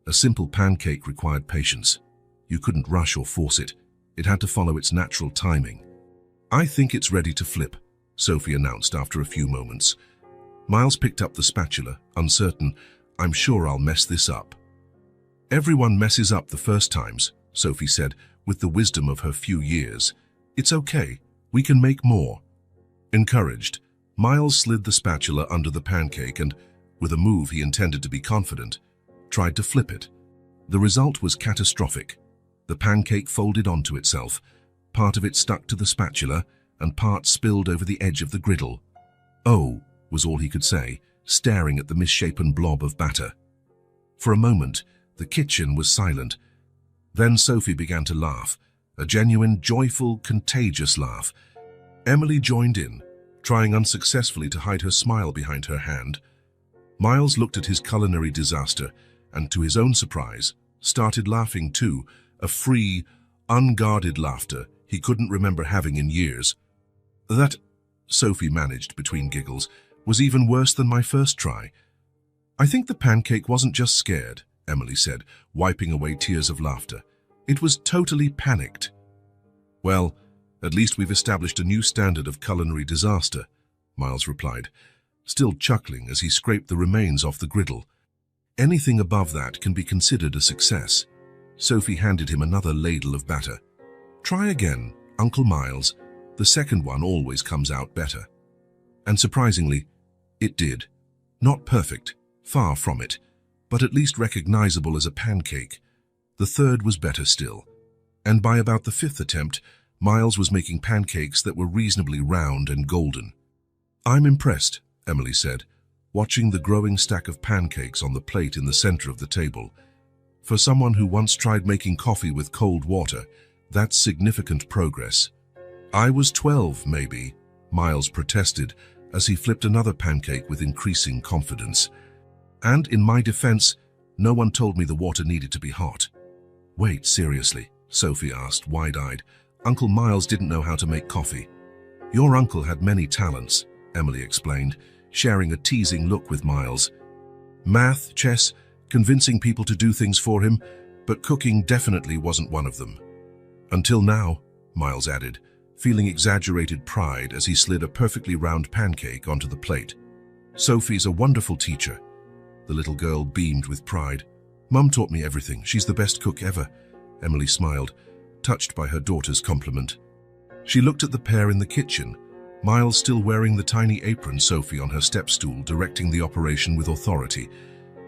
A simple pancake required patience. You couldn't rush or force it. It had to follow its natural timing. "I think it's ready to flip," Sophie announced after a few moments. Miles picked up the spatula, uncertain. "I'm sure I'll mess this up." "Everyone messes up the first times," Sophie said, with the wisdom of her few years. "It's okay. We can make more." Encouraged, Miles slid the spatula under the pancake and, with a move he intended to be confident, tried to flip it. The result was catastrophic. The pancake folded onto itself. Part of it stuck to the spatula, and part spilled over the edge of the griddle. "Oh," was all he could say, staring at the misshapen blob of batter. For a moment, the kitchen was silent. Then Sophie began to laugh, a genuine, joyful, contagious laugh. Emily joined in, trying unsuccessfully to hide her smile behind her hand. Miles looked at his culinary disaster and, to his own surprise, started laughing too, a free, unguarded laughter he couldn't remember having in years. "That," Sophie managed between giggles, "was even worse than my first try." "I think the pancake wasn't just scared," Emily said, wiping away tears of laughter. "It was totally panicked." "Well, at least we've established a new standard of culinary disaster," Miles replied, still chuckling as he scraped the remains off the griddle. "Anything above that can be considered a success." Sophie handed him another ladle of batter. "Try again, Uncle Miles. The second one always comes out better." And surprisingly, it did. Not perfect, far from it, but at least recognizable as a pancake. The third was better still. And by about the 5th attempt, Miles was making pancakes that were reasonably round and golden. "I'm impressed," Emily said. watching the growing stack of pancakes on the plate in the center of the table. For someone who once tried making coffee with cold water, that's significant progress. I was 12, maybe, Miles protested as he flipped another pancake with increasing confidence. And in my defense, no one told me the water needed to be hot. Wait, seriously, Sophie asked, wide-eyed. Uncle Miles didn't know how to make coffee. Your uncle had many talents, Emily explained, sharing a teasing look with Miles. Math, chess, convincing people to do things for him, but cooking definitely wasn't one of them. Until now, Miles added, feeling exaggerated pride as he slid a perfectly round pancake onto the plate. Sophie's a wonderful teacher. The little girl beamed with pride. Mum taught me everything. She's the best cook ever. Emily smiled, touched by her daughter's compliment. She looked at the pair in the kitchen, Miles still wearing the tiny apron, Sophie on her step-stool directing the operation with authority,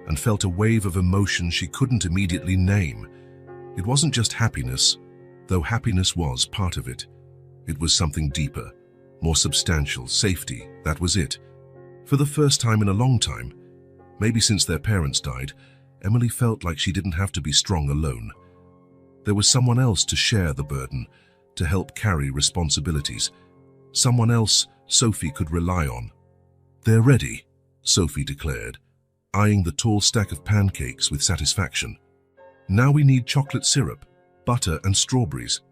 and felt a wave of emotion she couldn't immediately name. It wasn't just happiness, though happiness was part of it. It was something deeper, more substantial, safety, that was it. For the first time in a long time, maybe since their parents died, Emily felt like she didn't have to be strong alone. There was someone else to share the burden, to help carry responsibilities. Someone else Sophie could rely on. They're ready, Sophie declared, eyeing the tall stack of pancakes with satisfaction. Now we need chocolate syrup, butter and strawberries.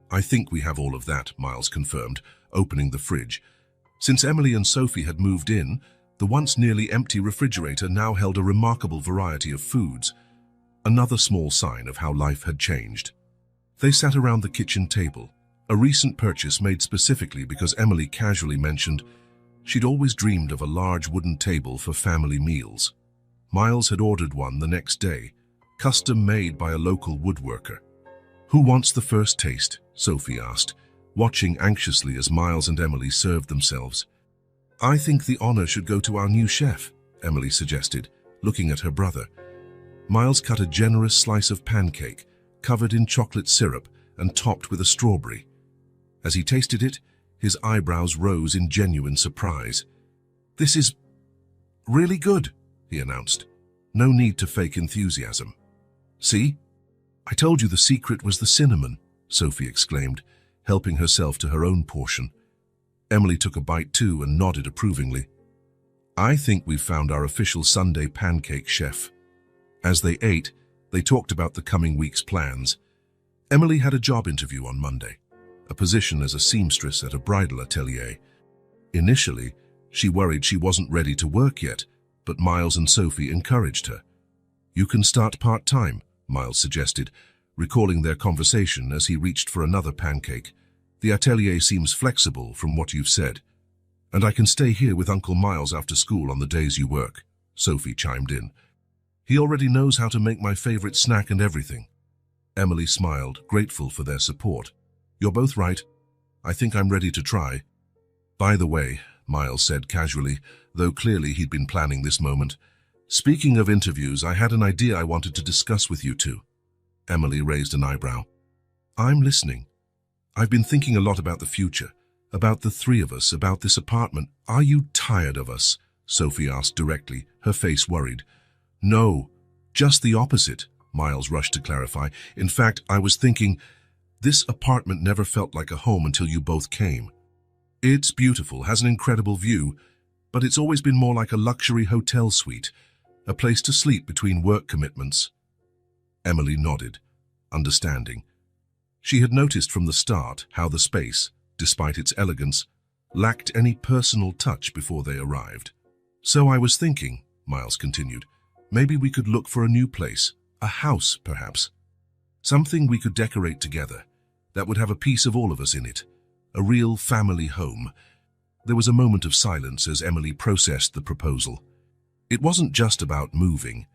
I think we have all of that, Miles confirmed, opening the fridge. Since Emily and Sophie had moved in, the once nearly empty refrigerator now held a remarkable variety of foods, another small sign of how life had changed. They sat around the kitchen table, a recent purchase made specifically because Emily casually mentioned she'd always dreamed of a large wooden table for family meals. Miles had ordered one the next day, custom made by a local woodworker. Who wants the first taste? Sophie asked, watching anxiously as Miles and Emily served themselves. I think the honor should go to our new chef, Emily suggested, looking at her brother. Miles cut a generous slice of pancake, covered in chocolate syrup and topped with a strawberry. As he tasted it, his eyebrows rose in genuine surprise. This is really good, he announced. No need to fake enthusiasm. See? I told you the secret was the cinnamon, Sophie exclaimed, helping herself to her own portion. Emily took a bite too and nodded approvingly. I think we've found our official Sunday pancake chef. As they ate, they talked about the coming week's plans. Emily had a job interview on Monday, a position as a seamstress at a bridal atelier. Initially, she worried she wasn't ready to work yet, but Miles and Sophie encouraged her. You can start part-time, Miles suggested, recalling their conversation as he reached for another pancake. The atelier seems flexible from what you've said. And I can stay here with Uncle Miles after school on the days you work, Sophie chimed in. He already knows how to make my favorite snack and everything. Emily smiled, grateful for their support. You're both right. I think I'm ready to try. By the way, Miles said casually, though clearly he'd been planning this moment. Speaking of interviews, I had an idea I wanted to discuss with you two. Emily raised an eyebrow. I'm listening. I've been thinking a lot about the future, about the three of us, about this apartment. Are you tired of us? Sophie asked directly, her face worried. No, just the opposite, Miles rushed to clarify. In fact, I was thinking, this apartment never felt like a home until you both came. It's beautiful, has an incredible view, but it's always been more like a luxury hotel suite, a place to sleep between work commitments. Emily nodded, understanding. She had noticed from the start how the space, despite its elegance, lacked any personal touch before they arrived. So I was thinking, Miles continued, maybe we could look for a new place, a house perhaps. Something we could decorate together, that would have a piece of all of us in it, a real family home. There was a moment of silence as Emily processed the proposal. It wasn't just about moving.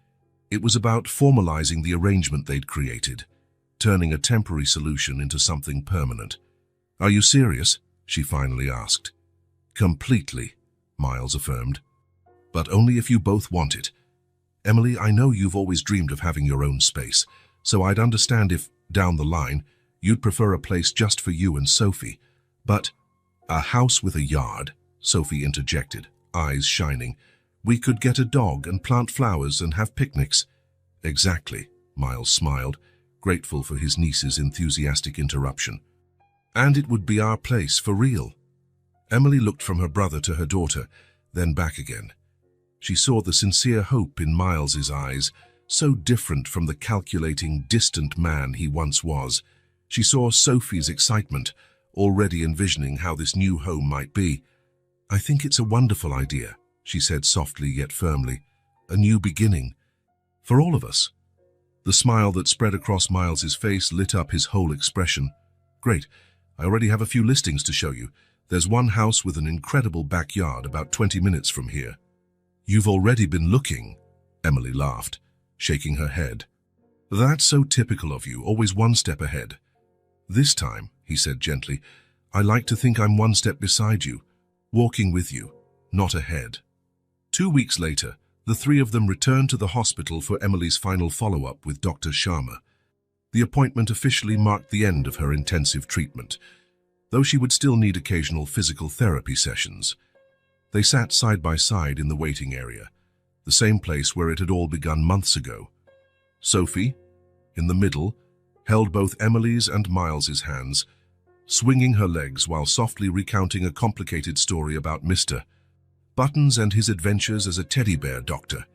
It was about formalizing the arrangement they'd created, turning a temporary solution into something permanent. Are you serious? She finally asked. Completely, Miles affirmed. But only if you both want it. Emily, I know you've always dreamed of having your own space, so I'd understand if, down the line, you'd prefer a place just for you and Sophie. But a house with a yard, Sophie interjected, eyes shining. We could get a dog and plant flowers and have picnics. Exactly, Miles smiled, grateful for his niece's enthusiastic interruption. And it would be our place for real. Emily looked from her brother to her daughter, then back again. She saw the sincere hope in Miles's eyes, so different from the calculating, distant man he once was. She saw Sophie's excitement, already envisioning how this new home might be. I think it's a wonderful idea, she said softly yet firmly. A new beginning. For all of us. The smile that spread across Miles's face lit up his whole expression. Great. I already have a few listings to show you. There's one house with an incredible backyard about 20 minutes from here. You've already been looking, Emily laughed, shaking her head. That's so typical of you, always one step ahead. This time, he said gently, I like to think I'm one step beside you, walking with you, not ahead. 2 weeks later, the three of them returned to the hospital for Emily's final follow-up with Dr. Sharma. The appointment officially marked the end of her intensive treatment, though she would still need occasional physical therapy sessions. They sat side by side in the waiting area, the same place where it had all begun months ago. Sophie, in the middle, held both Emily's and Miles's hands, swinging her legs while softly recounting a complicated story about Mr. Buttons and his adventures as a teddy bear doctor.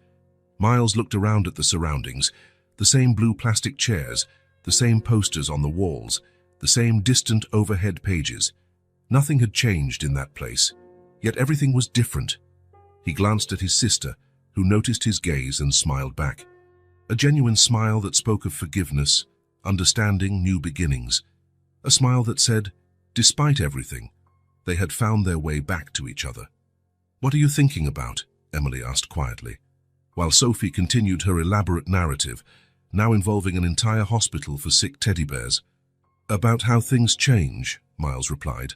Miles looked around at the surroundings, the same blue plastic chairs, the same posters on the walls, the same distant overhead pages. Nothing had changed in that place, yet everything was different. He glanced at his sister, who noticed his gaze and smiled back. A genuine smile that spoke of forgiveness, understanding, new beginnings. A smile that said, despite everything, they had found their way back to each other. What are you thinking about? Emily asked quietly, while Sophie continued her elaborate narrative, now involving an entire hospital for sick teddy bears. About how things change, Miles replied,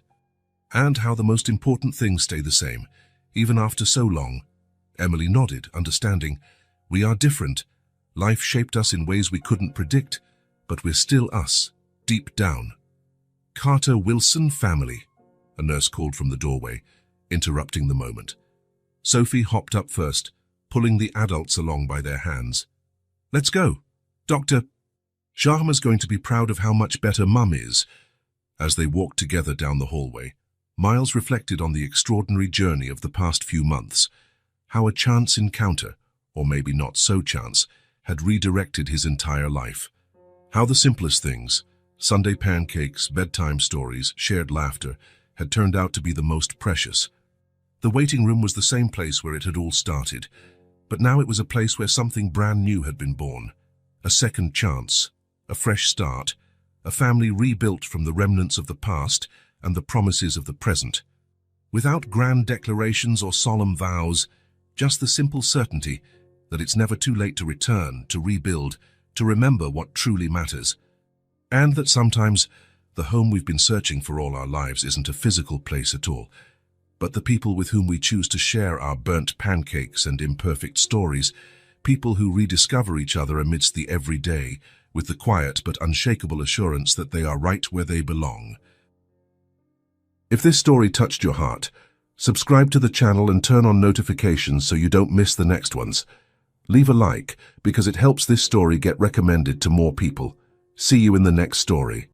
and how the most important things stay the same, even after so long. Emily nodded, understanding. We are different. Life shaped us in ways we couldn't predict, but we're still us, deep down. Carter Wilson family, a nurse called from the doorway, interrupting the moment. Sophie hopped up first, pulling the adults along by their hands. Let's go. Dr. Sharma's going to be proud of how much better Mum is. As they walked together down the hallway, Miles reflected on the extraordinary journey of the past few months, how a chance encounter, or maybe not so chance, had redirected his entire life. How the simplest things, Sunday pancakes, bedtime stories, shared laughter, had turned out to be the most precious. The waiting room was the same place where it had all started, but now it was a place where something brand new had been born. A second chance, a fresh start, a family rebuilt from the remnants of the past and the promises of the present. Without grand declarations or solemn vows, just the simple certainty that it's never too late to return, to rebuild, to remember what truly matters. And that sometimes the home we've been searching for all our lives isn't a physical place at all, but the people with whom we choose to share our burnt pancakes and imperfect stories, people who rediscover each other amidst the everyday, with the quiet but unshakable assurance that they are right where they belong. If this story touched your heart, subscribe to the channel and turn on notifications so you don't miss the next ones. Leave a like because it helps this story get recommended to more people. See you in the next story.